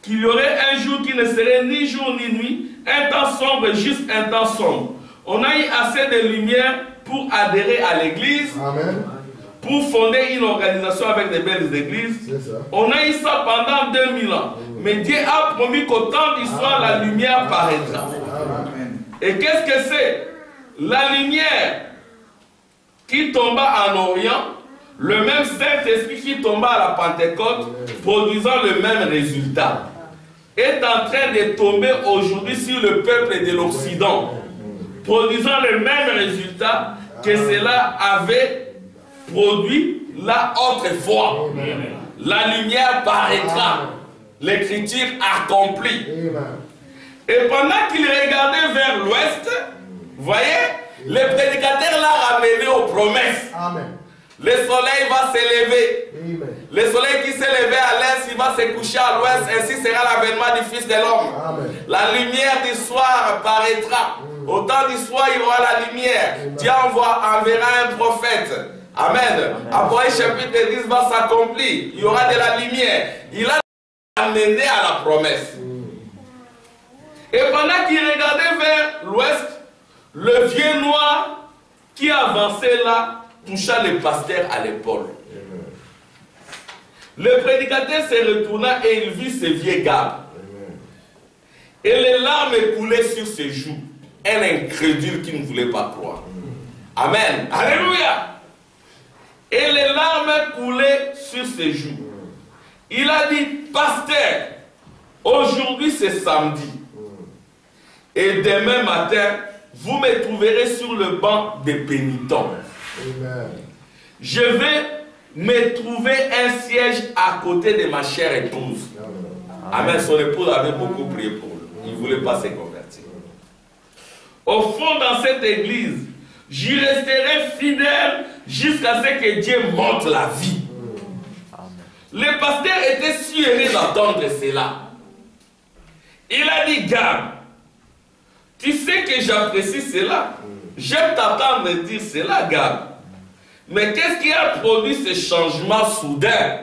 [SPEAKER 1] qu'il y aurait un jour qui ne serait ni jour ni nuit, un temps sombre, juste un temps sombre. On a eu assez de lumière pour adhérer à l'église, pour fonder une organisation avec de belles églises. On a eu ça pendant 2000 ans. Mais Dieu a promis qu'au temps du soir, la lumière paraîtra.
[SPEAKER 2] Amen.
[SPEAKER 1] Et qu'est-ce que c'est? La lumière qui tomba en Orient, le même Saint-Esprit qui tomba à la Pentecôte, produisant le même résultat, est en train de tomber aujourd'hui sur le peuple de l'Occident, produisant le même résultat que cela avait produit là autrefois. La lumière paraîtra, l'écriture accomplie. Et pendant qu'il regardait vers l'ouest, voyez, le prédicateur l'a ramené aux promesses. Le soleil va se lever. Le soleil qui s'est levé à l'est, il va se coucher à l'ouest. Ainsi sera l'avènement du Fils de l'homme. La lumière du soir paraîtra. Au temps du soir, il y aura la lumière. Dieu enverra un prophète. Amen. Après chapitre 10 va s'accomplir. Il y aura de la lumière. Il a amené à la promesse. Et pendant qu'il regardait vers l'ouest, le vieux noir qui avançait là toucha le pasteur à l'épaule. Le prédicateur se retourna et il vit ce vieux gars. Et les larmes coulaient sur ses joues. un incrédule qui ne voulait pas croire. Amen. Alléluia. Et les larmes coulaient sur ses joues. Il a dit, pasteur, aujourd'hui c'est samedi. Et demain matin, vous me trouverez sur le banc des pénitents.
[SPEAKER 4] Amen.
[SPEAKER 1] Je vais me trouver un siège à côté de ma chère épouse. Amen. Son épouse avait beaucoup prié pour lui. Il ne voulait pas se convertir. Au fond, dans cette église, j'y resterai fidèle jusqu'à ce que Dieu monte la vie. Le pasteur était suéré d'entendre cela. Il a dit, Gab, tu sais que j'apprécie cela. J'aime t'entendre dire cela, Gab. Mais qu'est-ce qui a produit ce changement soudain?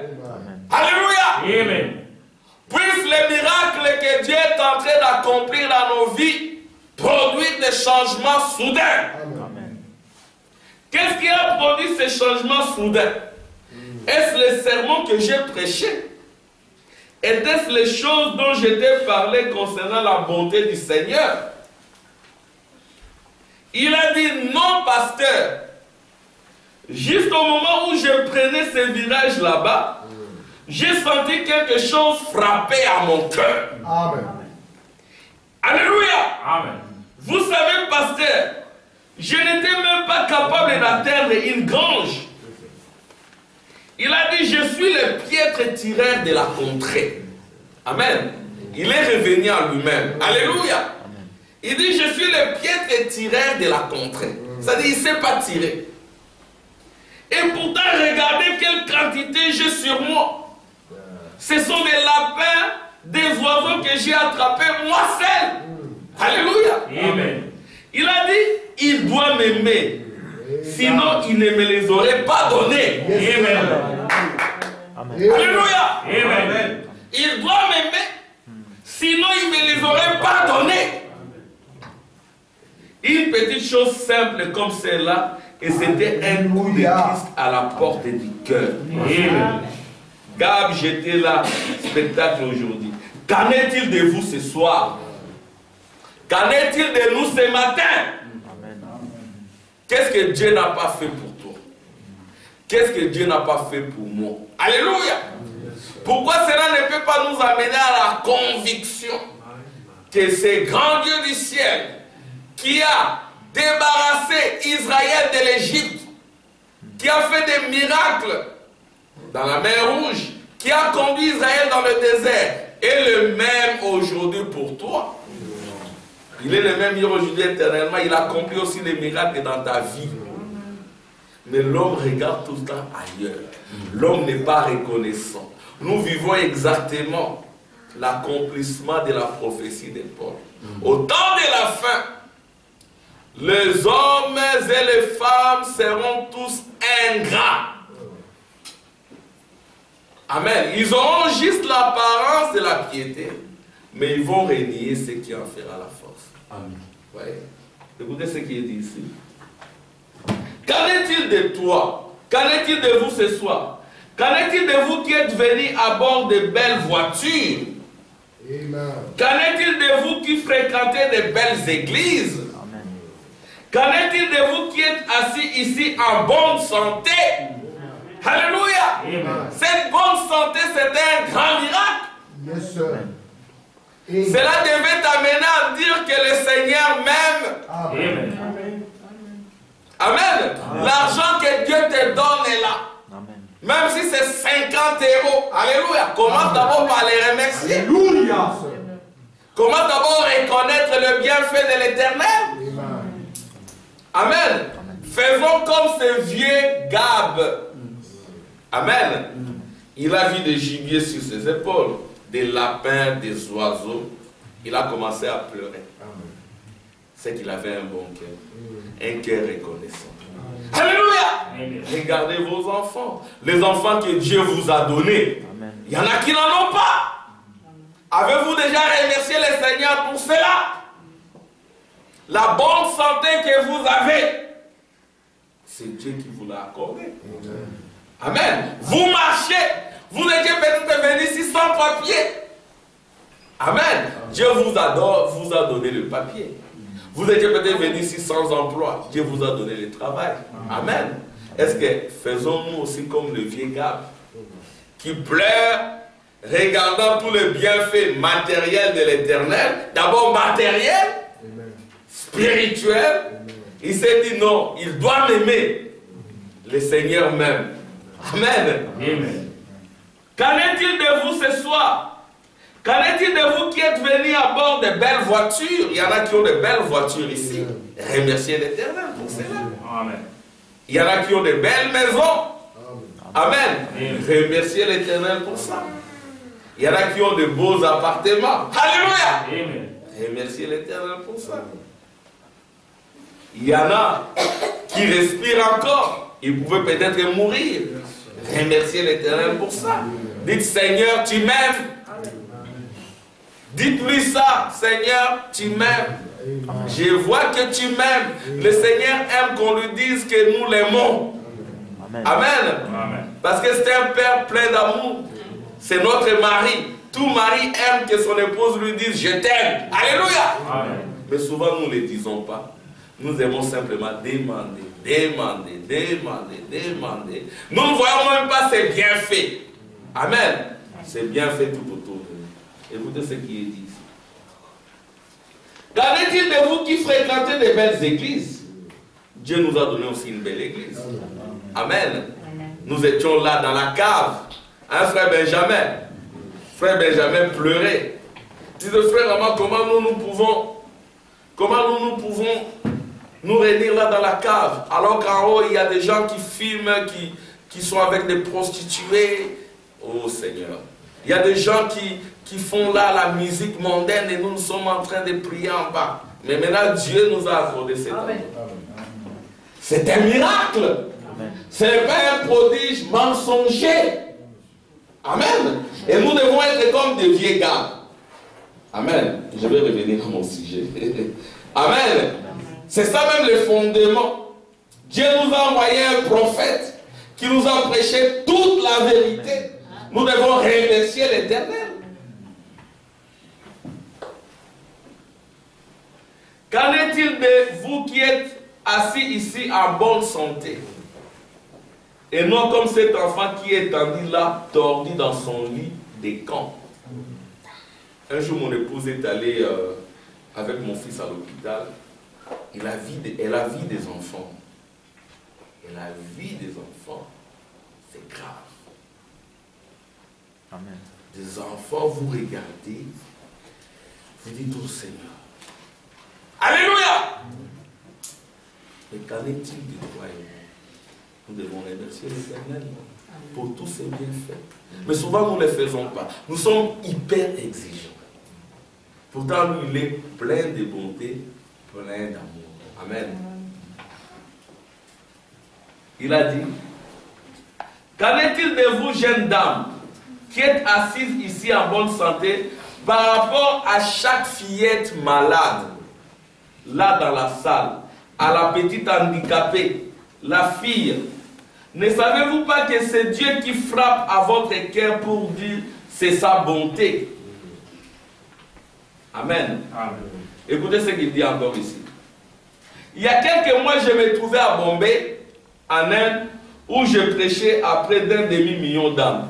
[SPEAKER 1] Alléluia.
[SPEAKER 5] Amen.
[SPEAKER 1] Puisse les miracles que Dieu est en train d'accomplir dans nos vies produire des changements soudains.
[SPEAKER 3] Amen.
[SPEAKER 1] Qu'est-ce qui a produit ces changements soudains? Est-ce les sermons que j'ai prêchés? Était-ce les choses dont je t'ai parlé concernant la bonté du Seigneur? Il a dit non, pasteur. Juste au moment où je prenais ce virage là-bas, j'ai senti quelque chose frapper à mon cœur.
[SPEAKER 4] Amen.
[SPEAKER 1] Alléluia.
[SPEAKER 5] Amen.
[SPEAKER 1] Vous savez, pasteur, je n'étais même pas capable d'atteindre une grange. Il a dit, je suis le piètre tireur de la contrée. Amen. Il est revenu à lui-même. Alléluia. Il dit, je suis le piètre tireur de la contrée. C'est-à-dire, il ne sait pas tirer. Et pourtant, regardez quelle quantité j'ai sur moi. Ce sont des lapins, des oiseaux que j'ai attrapés moi seul. Alléluia.
[SPEAKER 5] Amen.
[SPEAKER 1] Il a dit, il doit m'aimer. Sinon, il ne me les aurait pas donnés.
[SPEAKER 5] Amen.
[SPEAKER 3] Amen.
[SPEAKER 1] Alléluia.
[SPEAKER 5] Amen.
[SPEAKER 1] Il doit m'aimer. Sinon, il ne me les aurait pas donnés. Une petite chose simple comme celle-là, et c'était un coup de Christ à la porte du cœur.
[SPEAKER 5] Amen.
[SPEAKER 1] Gab, j'étais là, spectacle aujourd'hui. Qu'en est-il de vous ce soir? Qu'en est-il de nous ce matin?
[SPEAKER 3] Amen.
[SPEAKER 1] Qu'est-ce que Dieu n'a pas fait pour toi? Qu'est-ce que Dieu n'a pas fait pour moi? Alléluia! Pourquoi cela ne peut pas nous amener à la conviction que c'est grand Dieu du ciel qui a débarrassé Israël de l'Égypte, qui a fait des miracles dans la mer Rouge, qui a conduit Israël dans le désert, est le même aujourd'hui pour toi. Il est le même hier, aujourd'hui, éternellement. Il accomplit aussi des miracles dans ta vie. Mais l'homme regarde tout le temps ailleurs. L'homme n'est pas reconnaissant. Nous vivons exactement l'accomplissement de la prophétie de Paul. Au temps de la fin, les hommes et les femmes seront tous ingrats. Amen. Ils auront juste l'apparence de la piété, mais ils vont renier ce qui en fera la force.
[SPEAKER 5] Amen.
[SPEAKER 1] Ouais. Écoutez ce qui est dit ici. Qu'en est-il de toi? Qu'en est-il de vous ce soir? Qu'en est-il de vous qui êtes venus à bord de belles voitures?
[SPEAKER 4] Amen.
[SPEAKER 1] Qu'en est-il de vous qui fréquentez de belles églises?
[SPEAKER 3] Amen.
[SPEAKER 1] Qu'en est-il de vous qui êtes assis ici en bonne santé? Alléluia!
[SPEAKER 5] Amen.
[SPEAKER 1] Cette bonne santé, c'était un grand miracle.
[SPEAKER 4] Yes, sir.
[SPEAKER 1] Cela devait t'amener à dire que le Seigneur m'aime.
[SPEAKER 4] Amen.
[SPEAKER 5] Amen.
[SPEAKER 1] Amen. L'argent que Dieu te donne est là.
[SPEAKER 3] Amen.
[SPEAKER 1] Même si c'est 50 €. Alléluia. Commence d'abord par les remercier.
[SPEAKER 4] Alléluia.
[SPEAKER 1] Commence d'abord à reconnaître le bienfait de l'Éternel.
[SPEAKER 4] Amen.
[SPEAKER 1] Amen. Faisons comme ce vieux Gab. Amen. Il a vu des gibiers sur ses épaules, des lapins, des oiseaux. Il a commencé à pleurer. C'est qu'il avait un bon cœur, un cœur reconnaissant. Alléluia.
[SPEAKER 5] Amen.
[SPEAKER 1] Regardez vos enfants, les enfants que Dieu vous a donnés.
[SPEAKER 3] Amen.
[SPEAKER 1] Il y en a qui n'en ont pas. Avez-vous déjà remercié le Seigneur pour cela? La bonne santé que vous avez, c'est Dieu qui vous l'a accordé. Amen. Vous marchez. Vous étiez peut-être venu ici sans papier. Amen. Dieu vous a donné le papier. Vous étiez peut-être venu ici sans emploi. Dieu vous a donné le travail. Amen. Est-ce que faisons-nous aussi comme le vieux Gab qui pleure, regardant tous les bienfaits matériels de l'Éternel, d'abord matériel, spirituel, il s'est dit non, il doit m'aimer, le Seigneur même. Amen.
[SPEAKER 5] Amen.
[SPEAKER 1] Qu'en est-il de vous ce soir? Qu'en est-il de vous qui êtes venus à bord de belles voitures? Il y en a qui ont de belles voitures ici. Remerciez l'Éternel pour cela.
[SPEAKER 5] Amen.
[SPEAKER 1] Il y en a qui ont de belles maisons. Amen.
[SPEAKER 5] Amen.
[SPEAKER 1] Remerciez l'Éternel pour ça. Il y en a qui ont de beaux appartements. Alléluia.
[SPEAKER 5] Amen.
[SPEAKER 1] Remerciez l'Éternel pour ça. Il y en a qui respirent encore. Ils pouvaient peut-être mourir. Remerciez l'Éternel pour ça. Dites, Seigneur, tu m'aimes. Dites-lui ça, Seigneur, tu m'aimes. Je vois que tu m'aimes. Le Seigneur aime qu'on lui dise que nous l'aimons.
[SPEAKER 3] Amen.
[SPEAKER 1] Amen.
[SPEAKER 5] Amen.
[SPEAKER 1] Parce que c'est un père plein d'amour. C'est notre mari. Tout mari aime que son épouse lui dise je t'aime. Alléluia.
[SPEAKER 5] Amen.
[SPEAKER 1] Mais souvent nous ne le disons pas. Nous aimons simplement demander, demander, demander, demander. Nous ne voyons même pas ses bienfaits. Amen. C'est bien fait tout autour de nous. Écoutez ce qui est dit ici. Qu'en est-il de vous qui fréquentez des belles églises? Dieu nous a donné aussi une belle église. Amen. Nous étions là dans la cave. Hein, frère Benjamin? Frère Benjamin pleurait. Il disait, frère Amand, comment nous pouvons nous réunir là dans la cave, alors qu'en haut, il y a des gens qui filment, qui sont avec des prostituées. Oh Seigneur. Il y a des gens qui font là la musique mondaine et nous sommes en train de prier en bas. Mais maintenant, Dieu nous a accordé cet amour. C'est un miracle. Ce n'est pas un prodige mensonger. Amen. Et nous devons être comme des vieux gars. Amen. Je vais revenir à mon sujet. Amen. C'est ça même le fondement. Dieu nous a envoyé un prophète qui nous a prêché toute la vérité. Nous devons remercier l'Éternel. Qu'en est-il de vous qui êtes assis ici en bonne santé? Et non comme cet enfant qui est tendu là, tordu dans son lit des camps. Un jour, mon épouse est allée avec mon fils à l'hôpital. Elle a vu des enfants. Et la vie des enfants, c'est grave.
[SPEAKER 3] Amen.
[SPEAKER 1] Des enfants, vous regardez, vous dites au Seigneur. Alléluia! Mais qu'en est-il de toi et moi? Nous devons remercier l'Éternel pour tous ses bienfaits. Mais souvent, nous ne les faisons pas. Nous sommes hyper exigeants. Pourtant, lui, il est plein de bonté, plein d'amour. Amen. Il a dit, qu'en est-il de vous, jeunes dames, qui êtes assises ici en bonne santé, par rapport à chaque fillette malade, là dans la salle, à la petite handicapée, la fille, ne savez-vous pas que c'est Dieu qui frappe à votre cœur pour dire c'est sa bonté? Amen.
[SPEAKER 5] Amen.
[SPEAKER 1] Écoutez ce qu'il dit encore ici. Il y a quelques mois, je me trouvais à Bombay, en Inde, où je prêchais à près d'1 demi-million d'âmes.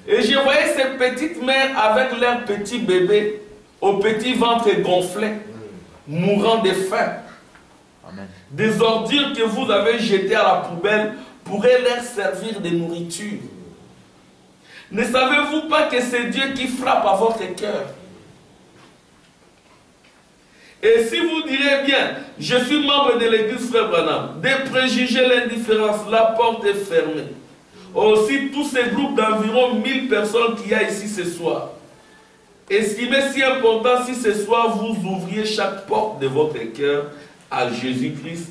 [SPEAKER 1] Et je voyais ces petites mères avec leurs petits bébés, au petit ventre gonflé, mourant de faim.
[SPEAKER 3] Amen.
[SPEAKER 1] Des ordures que vous avez jetées à la poubelle pourraient leur servir de nourriture. Ne savez-vous pas que c'est Dieu qui frappe à votre cœur? Et si vous direz bien, je suis membre de l'église Frère Branham, de préjuger l'indifférence, la porte est fermée. Aussi, tous ces groupes d'environ 1000 personnes qu'il y a ici ce soir, estimez si important si ce soir vous ouvriez chaque porte de votre cœur à Jésus-Christ.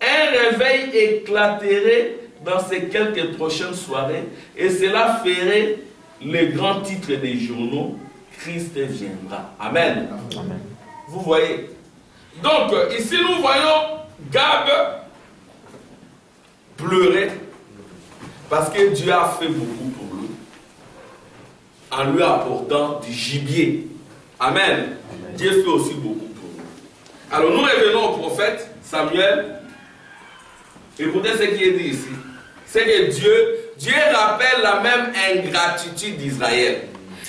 [SPEAKER 1] Un réveil éclaterait dans ces quelques prochaines soirées et cela ferait le grand titre des journaux, Christ viendra. Amen.
[SPEAKER 3] Amen.
[SPEAKER 1] Vous voyez. Donc, ici nous voyons Gab pleurer parce que Dieu a fait beaucoup pour lui en lui apportant du gibier. Amen. Dieu fait aussi beaucoup pour nous. Alors nous revenons au prophète Samuel. Écoutez ce qui est dit ici. C'est que Dieu rappelle la même ingratitude d'Israël.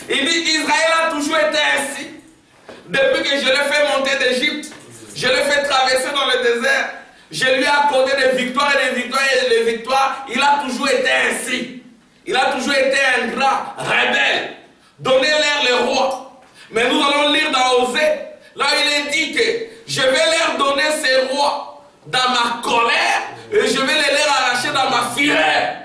[SPEAKER 1] Il dit, Israël a toujours été ainsi. Depuis que je l'ai fait monter d'Égypte, je l'ai fait traverser dans le désert, je lui ai accordé des victoires et des victoires et des victoires. Il a toujours été ainsi. Il a toujours été ingrat, rebelle. Donnez-leur les rois. Mais nous allons lire dans Osée, là il est dit que je vais leur donner ces rois dans ma colère et je vais les leur arracher dans ma fureur.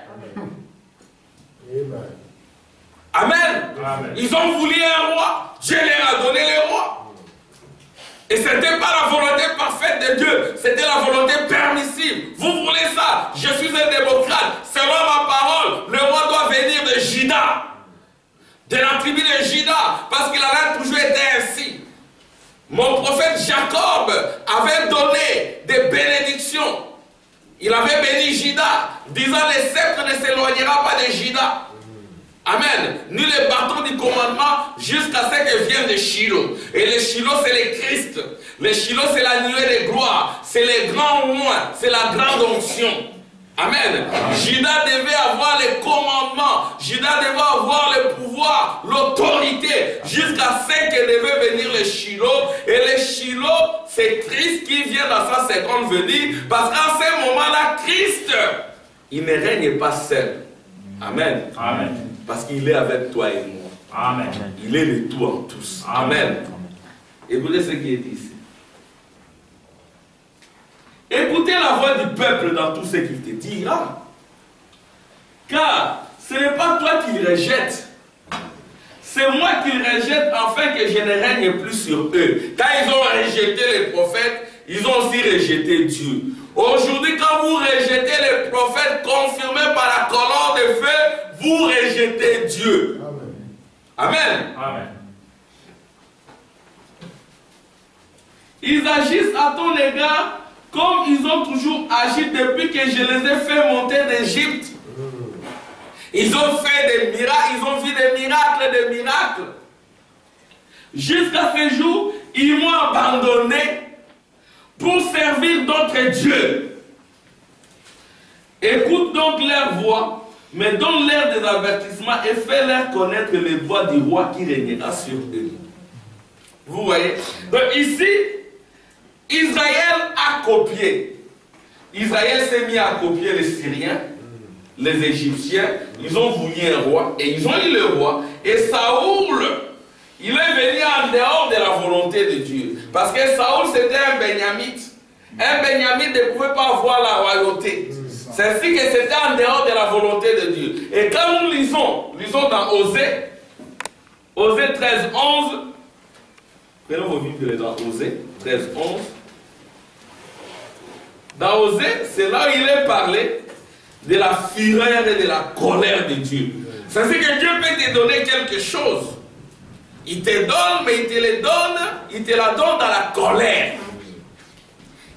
[SPEAKER 1] Amen. Amen. Ils ont voulu un roi, Dieu leur a donné le roi. Et ce n'était pas la volonté parfaite de Dieu, c'était la volonté permissive. Vous voulez ça, je suis un démocrate, selon ma parole, le roi doit venir de Juda, de la tribu de Juda, parce qu'il a toujours été ainsi. Mon prophète Jacob avait donné des bénédictions. Il avait béni Juda, disant le sceptre ne s'éloignera pas de Juda. Amen. Ni le bâton du commandement jusqu'à ce que vienne le Shiloh. Et le Shiloh, c'est le Christ. Le Shiloh, c'est la nuée de gloire. C'est le grand loin. C'est la grande onction. Amen. Juda devait avoir les commandements. Juda devait avoir le pouvoir, l'autorité, jusqu'à ce que devait venir le Shiloh. Et le Shiloh, c'est Christ qui vient dans sa seconde venue. Parce qu'en ce moment-là, Christ, il ne règne pas seul. Amen. Amen. Parce qu'il est avec toi et moi. Amen. Il est le tout en tous. Amen. Écoutez ce qui est dit ici. Écoutez la voix du peuple dans tout ce qu'il te dira. Car ce n'est pas toi qui le rejettes. C'est moi qui le rejette afin que je ne règne plus sur eux. Quand ils ont rejeté les prophètes, ils ont aussi rejeté Dieu. Aujourd'hui, quand vous rejetez les prophètes confirmés par la colonne de feu, vous rejetez Dieu. Amen. Amen. Amen. Ils agissent à ton égard comme ils ont toujours agi depuis que je les ai fait monter d'Égypte. Ils ont fait des miracles, ils ont vu des miracles. Jusqu'à ce jour, ils m'ont abandonné pour servir d'autres dieux. Écoute donc leur voix, mais donne-leur des avertissements et fais-leur connaître les voies du roi qui régnera sur eux. Vous voyez? Donc ici, Israël a copié. Israël s'est mis à copier les Syriens, les Égyptiens. Ils ont voulu un roi et ils ont eu le roi. Et Saoul, il est venu en dehors de la volonté de Dieu. Parce que Saoul, c'était un Benyamite. Un Benyamite ne pouvait pas avoir la royauté. C'est ainsi que c'était en dehors de la volonté de Dieu. Et quand nous lisons dans Osée, Osée 13, 11, prenons vos Bibles dans Osée 13, 11. Dans Osée, c'est là où il est parlé de la fureur et de la colère de Dieu. C'est ainsi que Dieu peut te donner quelque chose. Il te donne, mais il te la donne dans la colère.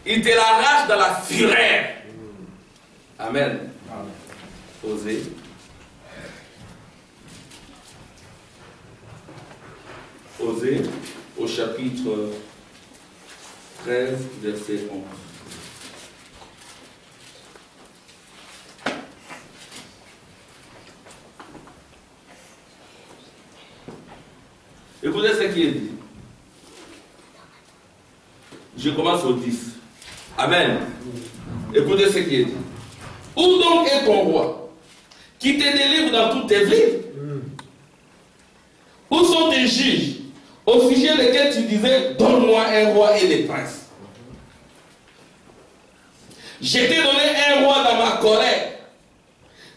[SPEAKER 1] Il te l'arrache dans la fureur. Amen. Osée. Osée, au chapitre 13, verset 11. Écoutez ce qui est dit. Je commence au 10. Amen. Écoutez ce qui est dit. Où donc est ton roi qui te délivre dans toutes tes villes? Où sont tes juges au sujet desquels tu disais donne-moi un roi et des princes? Je t'ai donné un roi dans ma colère.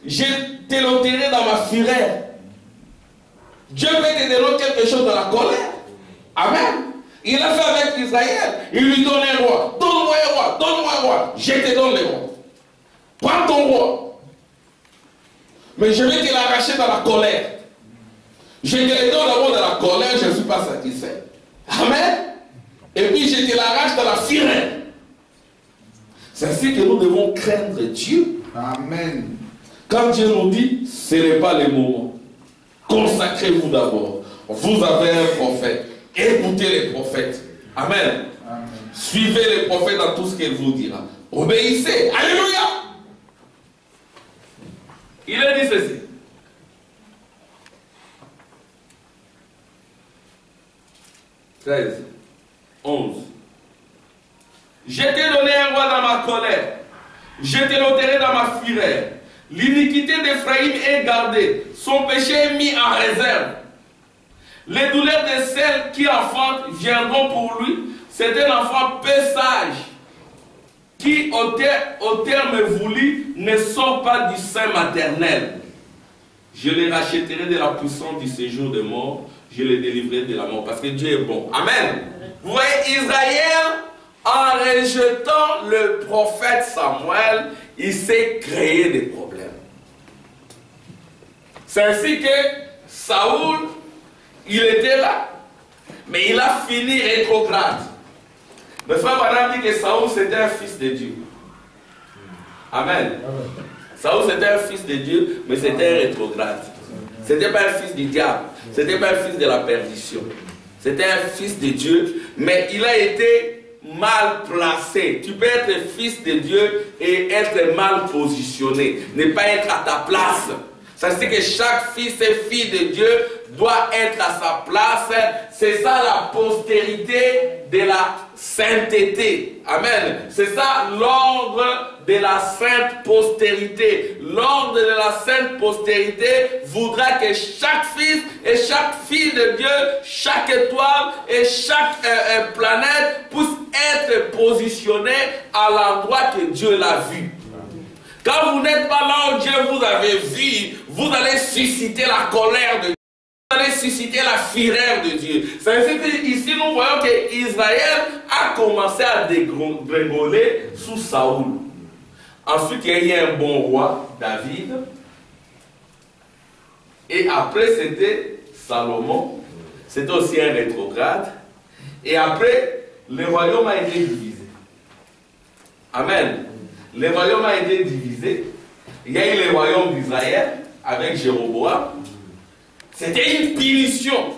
[SPEAKER 1] Je t'ai l'enterré dans ma fureur. Dieu peut te donner quelque chose dans la colère. Amen. Il a fait avec Israël. Il lui donne un roi. Donne-moi un roi. Donne-moi un roi. Je te donne le roi. Prends ton roi. Mais je vais te l'arracher dans la colère. Je te le donne d'abord dans la colère. Je ne suis pas satisfait. Amen. Et puis je te l'arrache dans la fureur. C'est ainsi que nous devons craindre Dieu.
[SPEAKER 2] Amen.
[SPEAKER 1] Quand Dieu nous dit, ce n'est pas le moment. Consacrez-vous d'abord. Vous avez un prophète. Écoutez les prophètes. Amen.
[SPEAKER 2] Amen.
[SPEAKER 1] Suivez les prophètes dans tout ce qu'elle vous dira. Obéissez. Alléluia. Il a dit ceci. 13, 11. Je t'ai donné un roi dans ma colère. Je t'ai l'ôterai dans ma fureur. L'iniquité d'Éphraïm est gardée. Son péché est mis en réserve. Les douleurs de celles qui enfantent viendront pour lui. C'est un enfant peu sage qui, au terme voulu, ne sort pas du sein maternel. Je les rachèterai de la puissance du séjour de mort. Je les délivrerai de la mort. Parce que Dieu est bon. Amen. Vous voyez, Israël, en rejetant le prophète Samuel, il s'est créé des problèmes. C'est ainsi que Saoul, il était là, mais il a fini rétrograde. Le frère Branham dit que Saoul c'était un fils de Dieu. Amen. Saoul c'était un fils de Dieu, mais c'était un rétrograde. C'était pas un fils du diable, c'était pas un fils de la perdition. C'était un fils de Dieu, mais il a été mal placé. Tu peux être fils de Dieu et être mal positionné, ne pas être à ta place. Ça c'est que chaque fils et fille de Dieu doit être à sa place. C'est ça la postérité de la sainteté. Amen. C'est ça l'ordre de la sainte postérité. L'ordre de la sainte postérité voudra que chaque fils et chaque fille de Dieu, chaque étoile et chaque planète puisse être positionné à l'endroit que Dieu l'a vu. Quand vous n'êtes pas là où Dieu vous avait vu, vous allez susciter la colère de Dieu. Vous allez susciter la fureur de Dieu. Ici, nous voyons qu'Israël a commencé à dégringoler sous Saoul. Ensuite, il y a eu un bon roi, David. Et après, c'était Salomon. C'était aussi un rétrograde. Et après, le royaume a été divisé. Amen. Le royaume a été divisé. Il y a eu le royaume d'Israël avec Jéroboam. C'était une punition.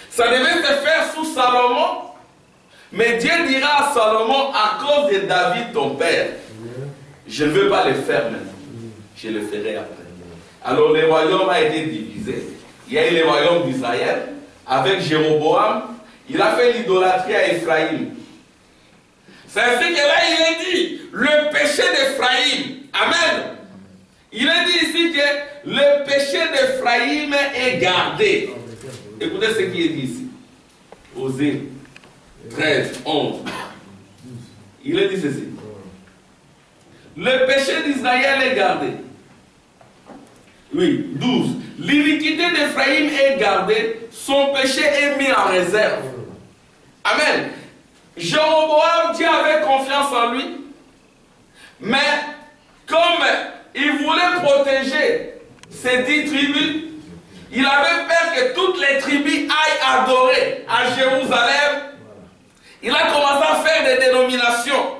[SPEAKER 1] Ça devait se faire sous Salomon. Mais Dieu dira à Salomon, à cause de David ton père, je ne veux pas le faire maintenant. Je le ferai après. Alors le royaume a été divisé. Il y a eu le royaume d'Israël avec Jéroboam. Il a fait l'idolâtrie à Ephraïm. C'est ainsi que là il est dit, le péché d'Ephraïm. Amen. Il est dit ici que le péché d'Ephraïm est gardé. Écoutez ce qui est dit ici. Osée 13, 11. Il est dit ceci. Le péché d'Israël est gardé. Oui, 12. L'iniquité d'Ephraïm est gardée, son péché est mis en réserve. Amen. Jéroboam, Dieu avait confiance en lui, mais comme il voulait protéger ces 10 tribus, il avait peur que toutes les tribus aillent adorer à Jérusalem. Il a commencé à faire des dénominations.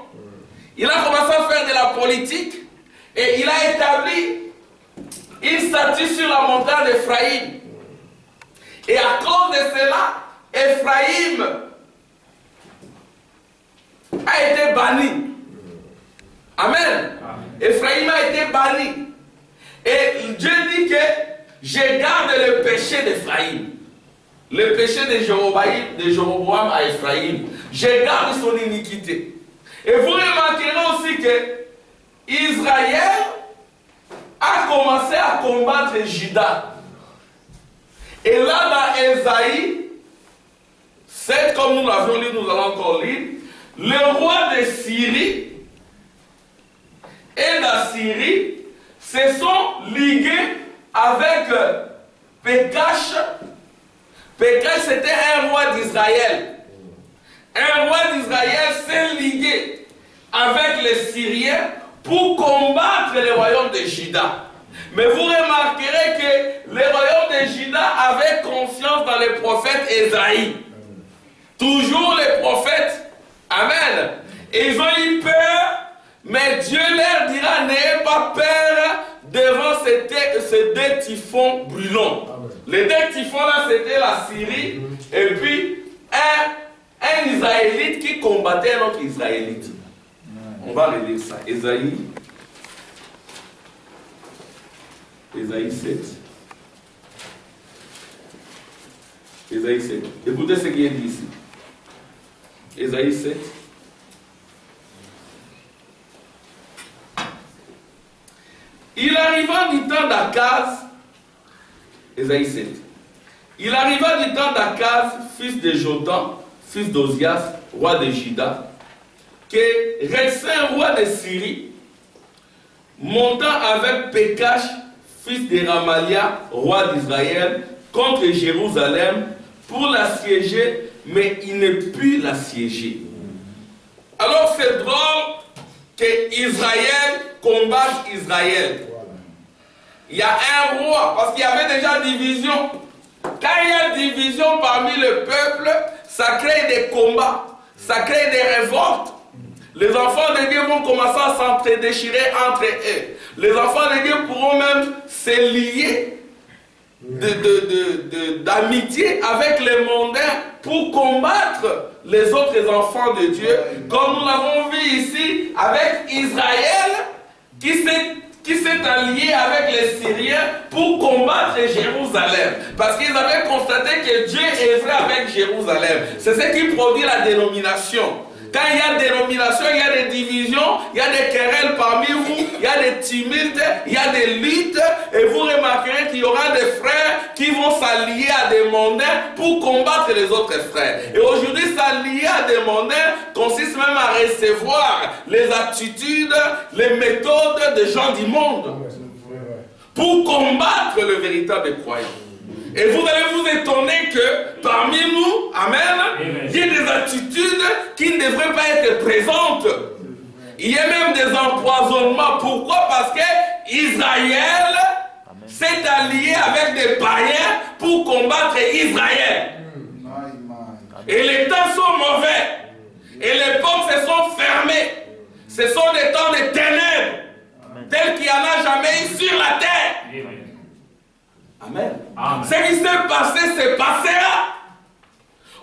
[SPEAKER 1] Il a commencé à faire de la politique. Et il a établi une statue sur la montagne d'Ephraïm. Et à cause de cela, Ephraïm a été banni. Amen. Ephraïm a été banni. Et Dieu dit que je garde le péché d'Ephraïm. Le péché de Jéroboam à Ephraïm. Je garde son iniquité. Et vous remarquerez aussi que Israël a commencé à combattre Juda. Et là, dans Ésaïe 7, comme nous l'avions lu, nous allons encore lire, le roi de Syrie et d'Assyrie se sont ligués avec Pécache. Pécache, c'était un roi d'Israël. Un roi d'Israël s'est ligué avec les Syriens pour combattre le royaume de Juda. Mais vous remarquerez que le royaume de Juda avait confiance dans les prophètes Ésaïe. Toujours les prophètes. Amen. Et ils ont eu peur, mais Dieu leur dira, n'ayez pas peur devant ces deux typhons brûlants. Les deux typhons là, c'était la Syrie et puis un un Israélite qui combattait un autre Israélite. On va relire ça. Ésaïe 7. Ésaïe 7. Écoutez ce qui est dit ici. Ésaïe 7. Il arriva du temps d'Akaz, Ésaïe 7. Il arriva du temps d'Akaz, fils de Jotham, fils d'Ozias, roi de Juda, que Retsin, roi de Syrie, montant avec Pékash, fils de Ramalia, roi d'Israël, contre Jérusalem, pour l'assiéger, mais il ne put l'assiéger. Alors c'est drôle que Israël combatte Israël. Il y a un roi, parce qu'il y avait déjà division. Quand il y a division parmi le peuple, ça crée des combats, ça crée des révoltes. Les enfants de Dieu vont commencer à s'entre-déchirer entre eux. Les enfants de Dieu pourront même se lier d'amitié avec les mondains pour combattre les autres enfants de Dieu, comme nous l'avons vu ici avec Israël qui s'est allié avec les Syriens pour combattre Jérusalem. Parce qu'ils avaient constaté que Dieu œuvrait avec Jérusalem. C'est ce qui produit la dénomination. Quand il y a dénomination, il y a des divisions, il y a des querelles parmi vous, il y a des tumultes, il y a des luttes, et vous remarquerez qu'il y aura des frères qui vont s'allier à des mondains pour combattre les autres frères. Et aujourd'hui, s'allier à des mondains consiste même à recevoir les attitudes, les méthodes des gens du monde pour combattre le véritable croyant. Et vous allez vous étonner que parmi nous, amen, il y ait des attitudes qui ne devraient pas être présentes. Il y a même des empoisonnements. Pourquoi? Parce que Israël s'est allié avec des païens pour combattre Israël. Et les temps sont mauvais. Et les portes se sont fermées. Ce sont des temps de ténèbres, tels qu'il n'y en a jamais eu sur la terre. Amen. Amen. Ce qui s'est passé là.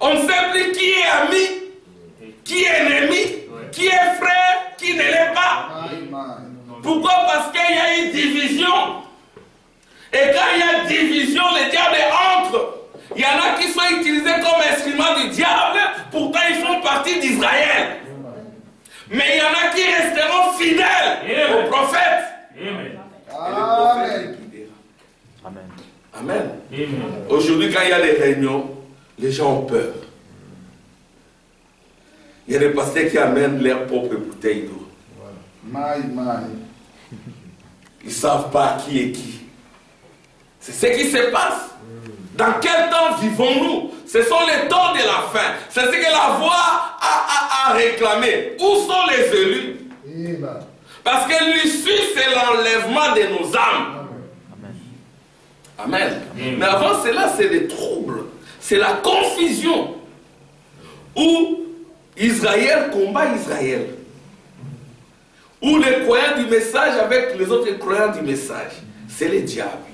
[SPEAKER 1] On ne sait plus qui est ami, qui est ennemi, qui est frère, qui ne l'est pas. Pourquoi? Parce qu'il y a une division. Et quand il y a division, le diable entre. Il y en a qui sont utilisés comme instruments du diable, pourtant ils font partie d'Israël. Mais il y en a qui resteront fidèles aux prophètes.
[SPEAKER 2] Amen.
[SPEAKER 3] Amen.
[SPEAKER 1] Amen. Aujourd'hui, quand il y a des réunions, les gens ont peur. Il y a des pasteurs qui amènent leur propre bouteille d'eau. Ils ne savent pas qui est qui. C'est ce qui se passe. Dans quel temps vivons-nous? Ce sont les temps de la fin. C'est ce que la voix a réclamé. Où sont les élus? Parce que l'issue, c'est l'enlèvement de nos âmes. Amen. Mais avant cela, c'est des troubles. C'est la confusion. Où Israël combat Israël. Où les croyants du message avec les autres croyants du message. C'est le diable.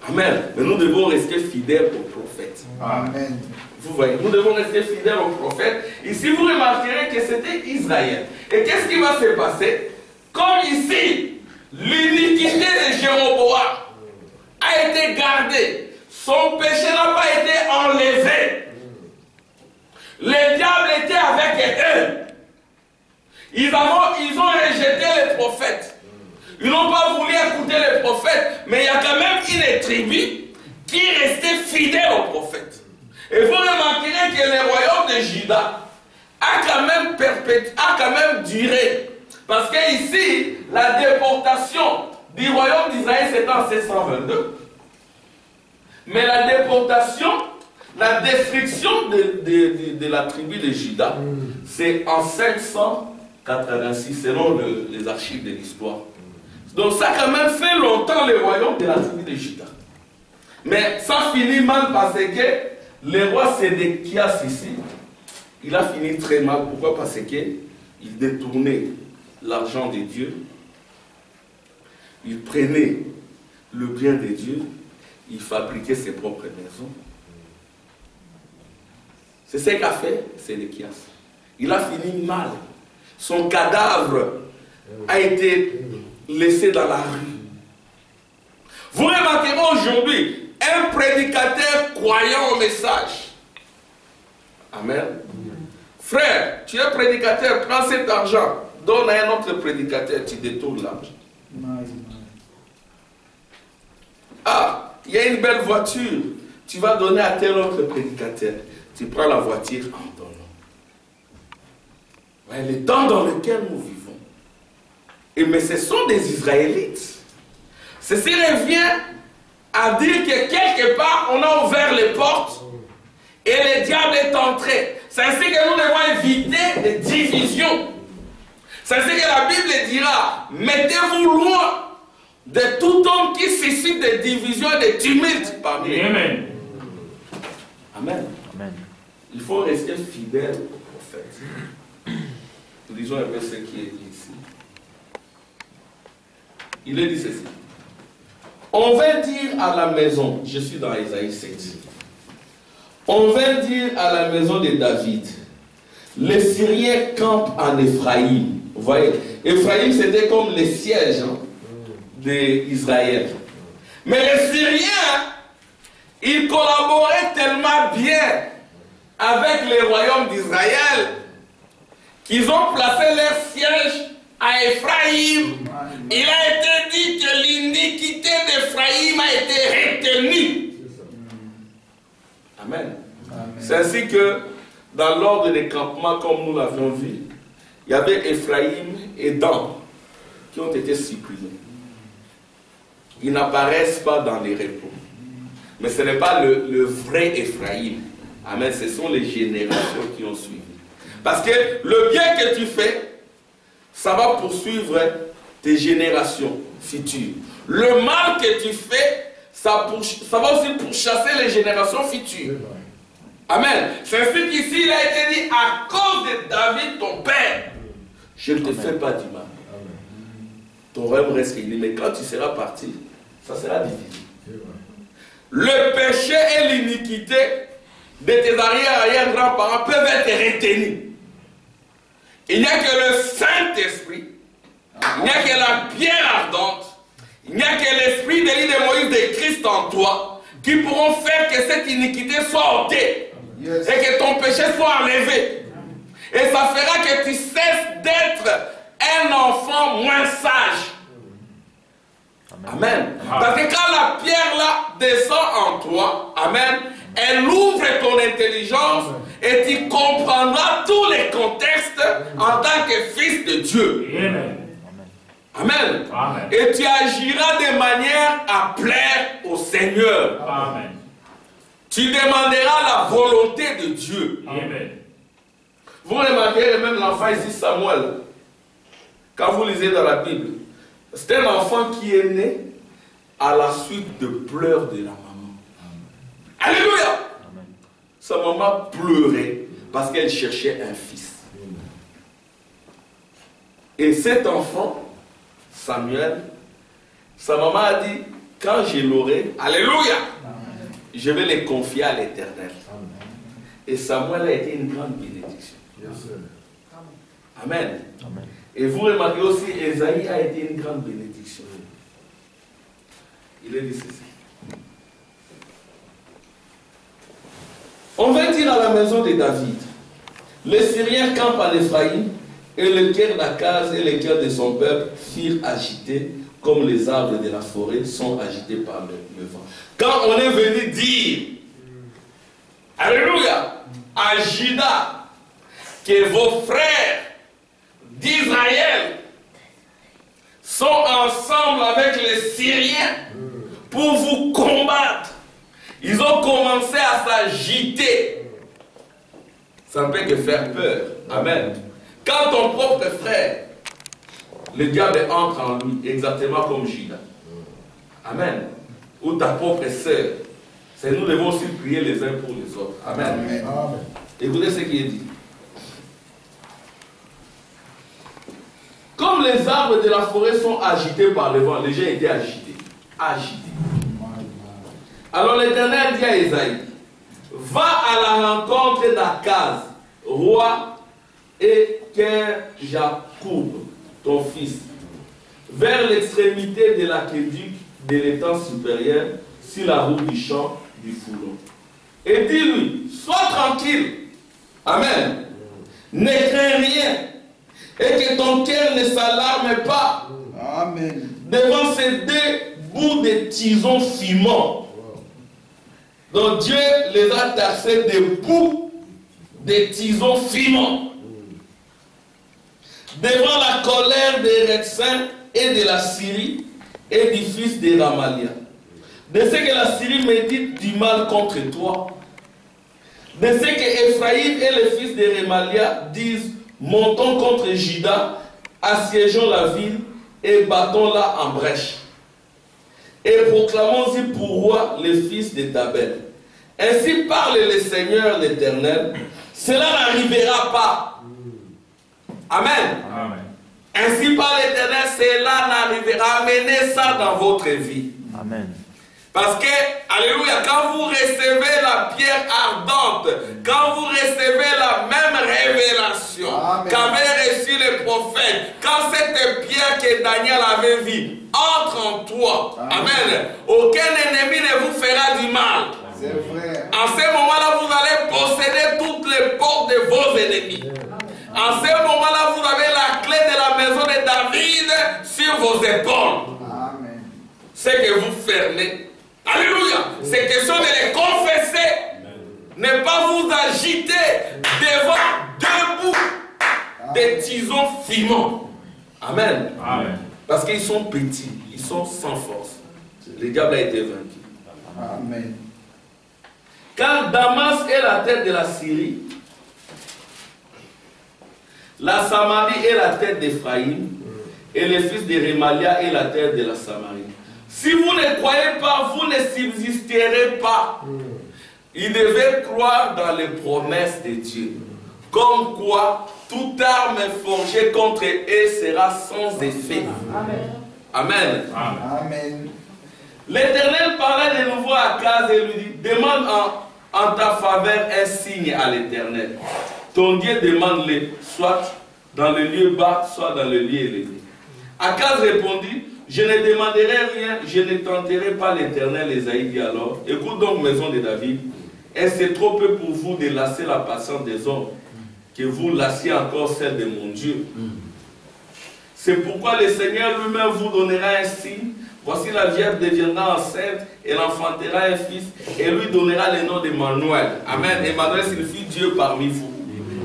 [SPEAKER 1] Amen. Mais nous devons rester fidèles aux prophètes.
[SPEAKER 2] Amen.
[SPEAKER 1] Vous voyez, nous devons rester fidèles aux prophètes. Ici, vous remarquerez que c'était Israël. Et qu'est-ce qui va se passer? Comme ici, l'iniquité de Jéroboam a été gardée. Son péché n'a pas été enlevé. Le diable était avec eux. Ils ont rejeté les prophètes. Ils n'ont pas voulu écouter les prophètes. Mais il y a quand même une tribu qui restait fidèle aux prophètes. Et vous remarquerez que le royaume de Juda a quand même duré. Parce que ici, la déportation du royaume d'Israël, c'est en 1622. Mais la déportation, la destruction de la tribu de Juda, c'est en 586, selon les archives de l'histoire. Donc ça a quand même fait longtemps le royaume de la tribu de Juda. Mais ça finit mal parce que le roi Sédéchias ici, il a fini très mal. Pourquoi? Parce qu'il détournait l'argent de Dieu. Il prenait le bien de Dieu. Il fabriquait ses propres maisons. C'est ce qu'a fait Sédéchias. Il a fini mal. Son cadavre a été laissé dans la rue. Vous remarquerez aujourd'hui, un prédicateur croyant au message. Amen. Frère, tu es prédicateur, prends cet argent, donne à un autre prédicateur, tu détournes l'argent. Ah, il y a une belle voiture, tu vas donner à tel autre prédicateur. Tu prends la voiture en donnant. Ouais, le temps dans lequel nous vivons. Et mais ce sont des Israélites. Ceci revient à dire que quelque part, on a ouvert les portes et le diable est entré. C'est ainsi que nous devons éviter des divisions. C'est ainsi que la Bible dira, mettez-vous loin de tout homme qui suscite des divisions et des tumultes parmi nous.
[SPEAKER 5] Amen.
[SPEAKER 1] Amen.
[SPEAKER 3] Amen.
[SPEAKER 1] Il faut rester fidèle au prophète. Nous disons un peu ce qui est dit ici. Il est dit ceci. On va dire à la maison, je suis dans Isaïe 7. On va dire à la maison de David, les Syriens campent en Éphraïm. Vous voyez, Éphraïm c'était comme les sièges d'Israël. Mais les Syriens, ils collaboraient tellement bien avec les royaumes d'Israël qu'ils ont placé leur siège à Éphraïm. Il a été dit que l'iniquité d'Éphraïm a été retenue. Amen. C'est ainsi que dans l'ordre des campements, comme nous l'avions vu, il y avait Éphraïm et Dan qui ont été supprimés. Ils n'apparaissent pas dans les repos. Mais ce n'est pas le vrai Éphraïm. Amen. Ce sont les générations qui ont suivi. Parce que le bien que tu fais, ça va poursuivre tes générations futures. Le mal que tu fais, ça va aussi pourchasser les générations futures. Amen. C'est ainsi qu'ici il a été dit, à cause de David, ton père, je ne te fais pas du mal. Ton rêve reste réuni, mais quand tu seras parti, ça sera divisé. Le péché et l'iniquité de tes arrière-grands-parents peuvent être retenus. Il n'y a que le Saint-Esprit, il n'y a que la pierre ardente, il n'y a que l'esprit de l'île de Moïse de Christ en toi qui pourront faire que cette iniquité soit ôtée et que ton péché soit enlevé. Et ça fera que tu cesses d'être un enfant moins sage. Amen. Parce que quand la pierre là descend en toi, amen, elle ouvre ton intelligence et tu comprendras tous les contextes en tant que fils de Dieu.
[SPEAKER 5] Amen.
[SPEAKER 1] Amen.
[SPEAKER 5] Amen.
[SPEAKER 1] Et tu agiras de manière à plaire au Seigneur.
[SPEAKER 5] Amen.
[SPEAKER 1] Tu demanderas la volonté de Dieu.
[SPEAKER 5] Amen.
[SPEAKER 1] Vous remarquez même l'enfant ici, Samuel, quand vous lisez dans la Bible, c'est un enfant qui est né à la suite de pleurs de la maman. Alléluia. Sa maman pleurait parce qu'elle cherchait un fils. Et cet enfant, Samuel, sa maman a dit, quand je l'aurai, alléluia, je vais les confier à l'Éternel. Et Samuel a été une grande bénédiction. Amen.
[SPEAKER 3] Amen.
[SPEAKER 1] Et vous remarquez aussi, Ésaïe a été une grande bénédiction. Il est dit ceci. On va dire à la maison de David, les Syriens campent en Éphraïm, et le cœur d'Akaz et le cœur de son peuple firent agiter, comme les arbres de la forêt sont agités par le vent. Quand on est venu dire, alléluia, à Juda, que vos frères d'Israël sont ensemble avec les Syriens pour vous combattre, ils ont commencé à s'agiter. Ça ne peut que faire peur. Amen. Quand ton propre frère, le diable entre en lui, exactement comme Judas. Amen. Ou ta propre sœur. C'est nous devons aussi prier les uns pour les autres. Amen.
[SPEAKER 4] Amen.
[SPEAKER 1] Écoutez ce qui est dit. Comme les arbres de la forêt sont agités par le vent, les gens étaient agités. Agités. Alors l'Éternel dit à Ésaïe, va à la rencontre d'Akaz, roi, et Jacob, ton fils, vers l'extrémité de l'aqueduc de l'étang supérieur, sur la route du champ du foulon. Et dis-lui, sois tranquille. Amen. Ne crains rien. Et que ton cœur ne s'alarme pas.
[SPEAKER 2] Amen.
[SPEAKER 1] Devant ces deux bouts de tison fumants. Donc Dieu les a taxés de bouts de tison fumants. Devant la colère des Retsins et de la Syrie et du fils de Ramalia. De ce que la Syrie médite du mal contre toi. De ce que Ephraïm et le fils de Remalia disent, montons contre Juda, assiégeons la ville et battons-la en brèche. Et proclamons-y pour roi le fils de Tabel. Ainsi parle le Seigneur l'Éternel, cela n'arrivera pas. Amen.
[SPEAKER 5] Amen.
[SPEAKER 1] Ainsi parle l'Éternel, cela n'arrivera. Amenez ça dans votre vie.
[SPEAKER 3] Amen.
[SPEAKER 1] Parce que, alléluia, quand vous recevez la pierre ardente, quand vous recevez la même révélation qu'avait reçu le prophète, quand cette pierre que Daniel avait vue entre en toi, amen, aucun ennemi ne vous fera du mal.
[SPEAKER 2] C'est vrai.
[SPEAKER 1] En ce moment-là, vous allez posséder toutes les portes de vos ennemis. En ce moment-là, vous avez la clé de la maison de David sur vos épaules.
[SPEAKER 2] Amen.
[SPEAKER 1] Ce que vous fermez. Alléluia. C'est question de les confesser. Ne pas vous agiter devant deux bouts de tisons fumants. Amen.
[SPEAKER 5] Amen.
[SPEAKER 1] Parce qu'ils sont petits. Ils sont sans force. Le diable a été vaincu.
[SPEAKER 2] Amen.
[SPEAKER 1] Car Damas est la tête de la Syrie, la Samarie est la tête d'Ephraïm, et le fils de Remalia est la tête de la Samarie. Si vous ne croyez pas, vous ne subsisterez pas. Il devait croire dans les promesses de Dieu. Comme quoi, toute arme forgée contre eux sera sans effet. Amen. Amen.
[SPEAKER 2] Amen.
[SPEAKER 1] L'Éternel parla de nouveau à Akaz et lui dit, demande en ta faveur un signe à l'Éternel. Ton Dieu demande-le, soit dans le lieu bas, soit dans le lieu élevé. Akaz répondit, je ne demanderai rien, je ne tenterai pas l'Éternel. Ésaïe dit alors, écoute donc, maison de David, est-ce trop peu pour vous de lasser la patience des hommes, que vous lassiez encore celle de mon Dieu? C'est pourquoi le Seigneur lui-même vous donnera un signe. Voici la vierge deviendra enceinte, elle enfantera un fils, et lui donnera le nom d'Emmanuel. Amen. Emmanuel signifie Dieu parmi vous.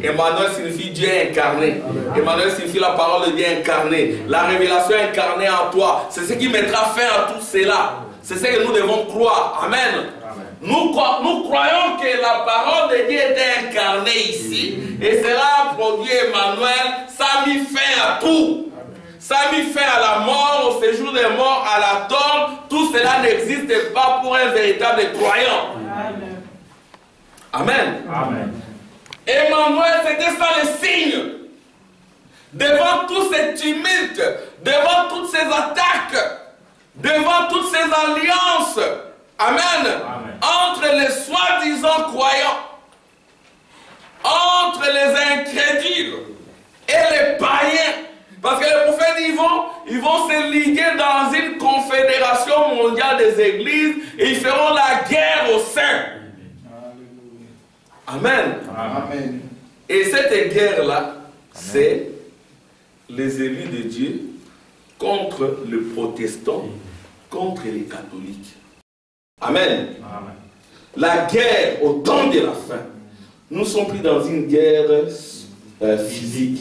[SPEAKER 1] Emmanuel signifie Dieu incarné. Emmanuel signifie la parole de Dieu incarnée. La révélation incarnée en toi. C'est ce qui mettra fin à tout cela. C'est ce que nous devons croire. Amen. Nous croyons que la parole de Dieu était incarnée ici. Et cela a produit Emmanuel. Ça a mis fin à tout. Ça a mis fin à la mort, au séjour des morts, à la tombe. Tout cela n'existe pas pour un véritable croyant. Amen.
[SPEAKER 5] Amen.
[SPEAKER 1] Emmanuel, c'était ça le signe. Devant tous ces tumultes, devant toutes ces attaques, devant toutes ces alliances, amen, entre les soi-disant croyants, entre les incrédules et les païens. Parce que les prophètes, ils vont se liguer dans une confédération mondiale des églises et ils feront la guerre au sein. Amen.
[SPEAKER 2] Amen.
[SPEAKER 1] Et cette guerre-là, c'est les élus de Dieu contre les protestants, contre les catholiques. Amen.
[SPEAKER 5] Amen.
[SPEAKER 1] La guerre au temps de la fin. Nous ne sommes plus dans une guerre physique.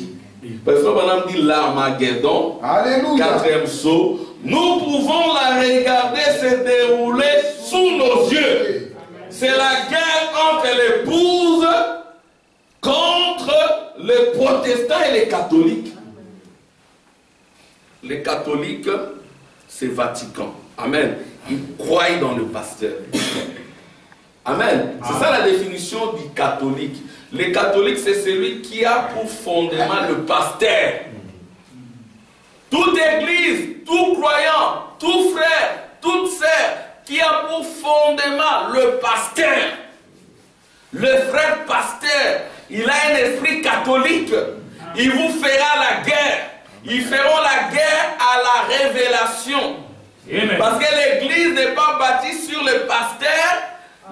[SPEAKER 1] Parce que madame dit l'Armageddon,
[SPEAKER 2] Alléluia.
[SPEAKER 1] 4e saut. Nous pouvons la regarder se dérouler sous nos yeux. C'est la guerre entre l'épouse contre les protestants et les catholiques. Les catholiques, c'est Vatican. Amen. Ils croient dans le pasteur. Amen. C'est ça la définition du catholique. Le catholique, c'est celui qui a pour fondement le pasteur. Toute église, tout croyant, tout frère, toute sœur, qui a pour fondement le pasteur. Le frère pasteur, il a un esprit catholique. Il vous fera la guerre. Ils feront la guerre à la révélation.
[SPEAKER 5] Amen.
[SPEAKER 1] Parce que l'église n'est pas bâtie sur le pasteur.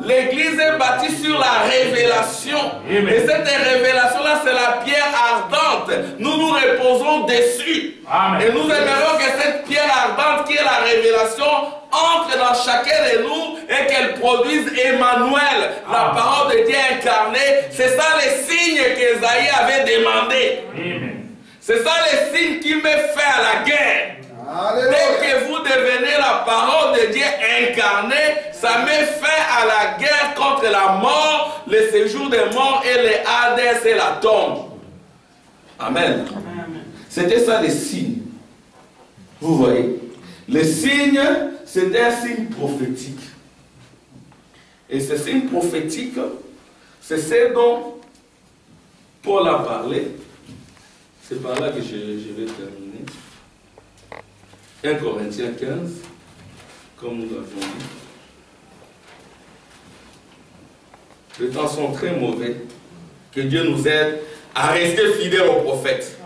[SPEAKER 1] L'église est bâtie sur la révélation.
[SPEAKER 5] Amen.
[SPEAKER 1] Et cette révélation-là, c'est la pierre ardente. Nous nous reposons dessus.
[SPEAKER 5] Amen.
[SPEAKER 1] Et nous aimerions que cette pierre ardente, qui est la révélation, entre dans chacun de nous et qu'elle produise Emmanuel, la
[SPEAKER 5] Amen.
[SPEAKER 1] parole de Dieu incarnée. C'est ça les signes qu'Ésaïe avait demandé.
[SPEAKER 5] Amen.
[SPEAKER 1] C'est ça les signes qui met fin à la guerre.
[SPEAKER 2] Alléluia.
[SPEAKER 1] Dès que vous devenez la parole de Dieu incarnée, ça met fin à la guerre contre la mort, le séjour des morts et les Hadès et la tombe. Amen. C'était ça les signes. Vous voyez, les signes, c'était un signe prophétique. Et ce signe prophétique, c'est ce dont Paul a parlé. C'est par là que je vais terminer. 1 Corinthiens 15, comme nous l'avons dit. Les temps sont très mauvais. Que Dieu nous aide à rester fidèles aux prophètes.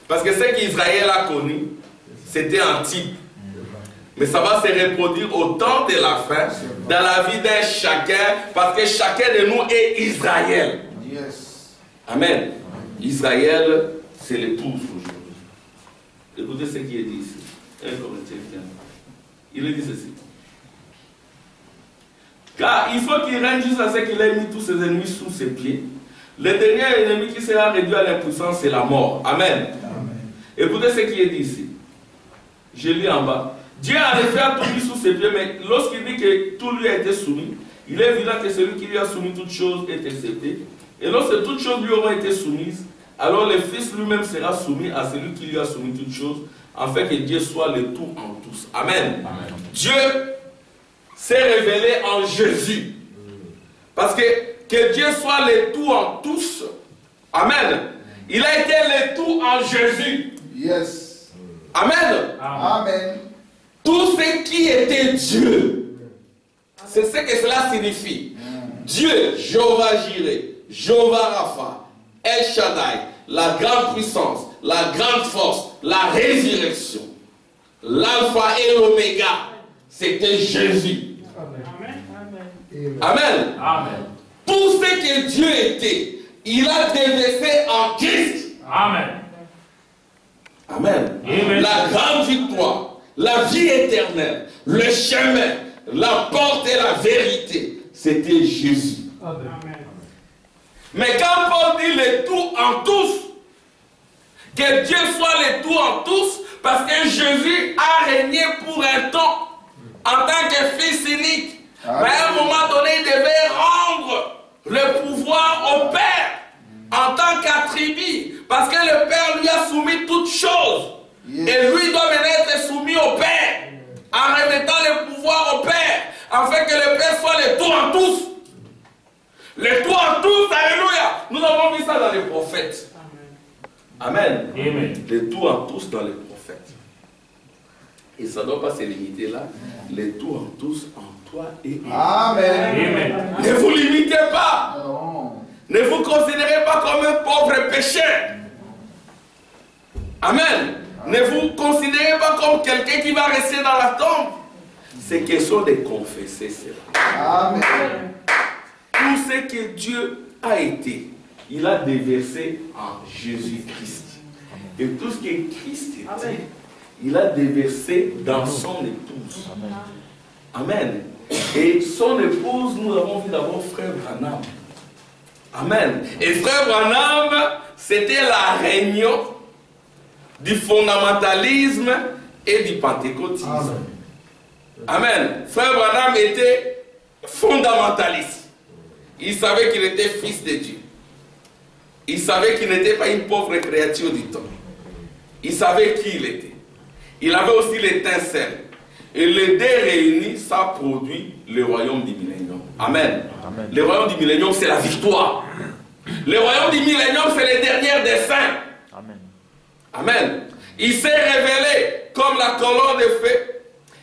[SPEAKER 1] Parce que ce qu'Israël a connu, c'était un type. Mais ça va se reproduire au temps de la fin, dans la vie d'un chacun, parce que chacun de nous est Israël.
[SPEAKER 2] Yes.
[SPEAKER 1] Amen. Israël, c'est l'épouse aujourd'hui. Écoutez ce qui est dit ici. 1 Corinthiens 15. Il est dit ceci. Car il faut qu'il règne jusqu'à ce qu'il ait mis tous ses ennemis sous ses pieds. Le dernier ennemi qui sera réduit à l'impuissance, c'est la mort. Amen.
[SPEAKER 2] Amen.
[SPEAKER 1] Écoutez ce qui est dit ici. Je lis en bas. Dieu a en effet tout mis sous ses pieds, mais lorsqu'il dit que tout lui a été soumis, il est évident que celui qui lui a soumis toutes choses est accepté. Et lorsque toutes choses lui auront été soumises, alors le Fils lui-même sera soumis à celui qui lui a soumis toutes choses, afin que Dieu soit le tout en tous. Amen.
[SPEAKER 5] Amen.
[SPEAKER 1] Dieu s'est révélé en Jésus. Parce que Dieu soit le tout en tous. Amen. Il a été le tout en Jésus.
[SPEAKER 2] Yes.
[SPEAKER 1] Amen.
[SPEAKER 2] Amen.
[SPEAKER 1] Tout ce qui était Dieu, c'est ce que cela signifie. Dieu, Jéhovah Jireh, Jéhovah Rapha, El Shaddai, la grande puissance, la grande force, la résurrection, l'alpha et l'oméga, c'était Jésus. Amen.
[SPEAKER 5] Amen.
[SPEAKER 1] Tout ce que Dieu était, il a déversé en Christ.
[SPEAKER 5] Amen.
[SPEAKER 1] Amen.
[SPEAKER 5] Amen.
[SPEAKER 1] La grande victoire, la vie éternelle, le chemin, la porte et la vérité, c'était Jésus. Mais quand Paul dit le tout en tous, que Dieu soit le tout en tous, parce que Jésus a régné pour un temps en tant que fils unique. Mais à un moment donné, il devait rendre le pouvoir au Père en tant qu'attribut, parce que le Père lui a soumis toutes choses.
[SPEAKER 2] Yes.
[SPEAKER 1] Et lui doit maintenant être soumis au Père, en remettant le pouvoir au Père, afin que le Père soit le tout en tous. Le tout en tous, alléluia. Nous avons vu ça dans les prophètes. Amen.
[SPEAKER 5] Amen.
[SPEAKER 1] Le tout en tous dans les prophètes. Et ça ne doit pas se limiter là. Le tout en tous en toi et en
[SPEAKER 2] Amen.
[SPEAKER 5] Amen.
[SPEAKER 1] Ne vous limitez pas.
[SPEAKER 2] Non.
[SPEAKER 1] Ne vous considérez pas comme un pauvre pécheur. Amen. Ne vous considérez pas comme quelqu'un qui va rester dans la tombe. C'est question de confesser cela.
[SPEAKER 2] Amen.
[SPEAKER 1] Tout ce que Dieu a été, il a déversé en Jésus-Christ. Et tout ce que Christ était, il a déversé dans son épouse. Amen. Et son épouse, nous avons vu d'abord frère Branham. Amen. Et frère Branham, c'était la réunion du fondamentalisme et du pentecôtisme. Amen. Frère Branham était fondamentaliste. Il savait qu'il était fils de Dieu. Il savait qu'il n'était pas une pauvre créature du temps. Il savait qui il était. Il avait aussi l'étincelle. Et les deux réunis, ça produit le royaume du millénium. Amen.
[SPEAKER 3] Amen.
[SPEAKER 1] Le royaume du millénium, c'est la victoire. Le royaume du millénium, c'est les derniers des saints.
[SPEAKER 3] Amen.
[SPEAKER 1] Amen. Il s'est révélé comme la colonne de feu.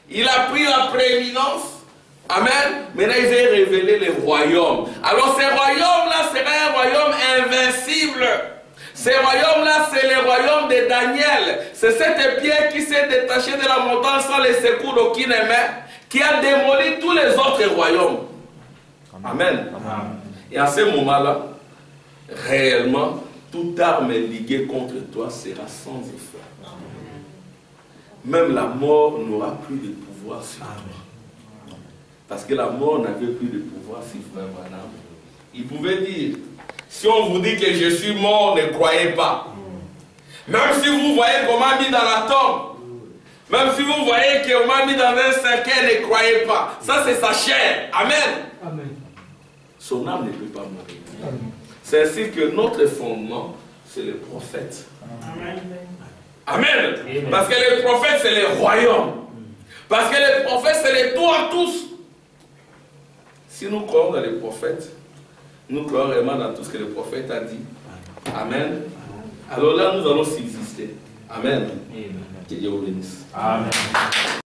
[SPEAKER 1] Il a pris la prééminence Amen. Maintenant, il veut révéler les royaumes. Alors, ces royaumes-là seraient un royaume invincible. Ces royaumes-là, c'est le royaume de Daniel. C'est cette pierre qui s'est détachée de la montagne sans les secours d'aucune main, qui a démoli tous les autres royaumes. Amen.
[SPEAKER 3] Amen.
[SPEAKER 1] Et à ce moment-là, réellement, toute arme liguée contre toi sera sans effet. Même la mort n'aura plus de pouvoir sur toi. Parce que la mort n'avait plus de pouvoir sur Frère Branham. Il pouvait dire, si on vous dit que je suis mort, ne croyez pas. Même si vous voyez qu'on m'a mis dans la tombe, même si vous voyez qu'on m'a mis dans un cercueil, ne croyez pas. Ça, c'est sa chair. Amen.
[SPEAKER 4] Amen.
[SPEAKER 1] Son âme ne peut pas mourir. C'est ainsi que notre fondement, c'est le prophète.
[SPEAKER 4] Amen.
[SPEAKER 1] Amen. Parce que les prophètes, c'est les royaumes. Parce que les prophètes, c'est les tout à tous. Si nous croyons dans les prophètes, nous croyons vraiment dans tout ce que le prophète a dit. Amen. Alors là, nous allons subsister. Amen. Que Dieu vous bénisse.
[SPEAKER 3] Amen.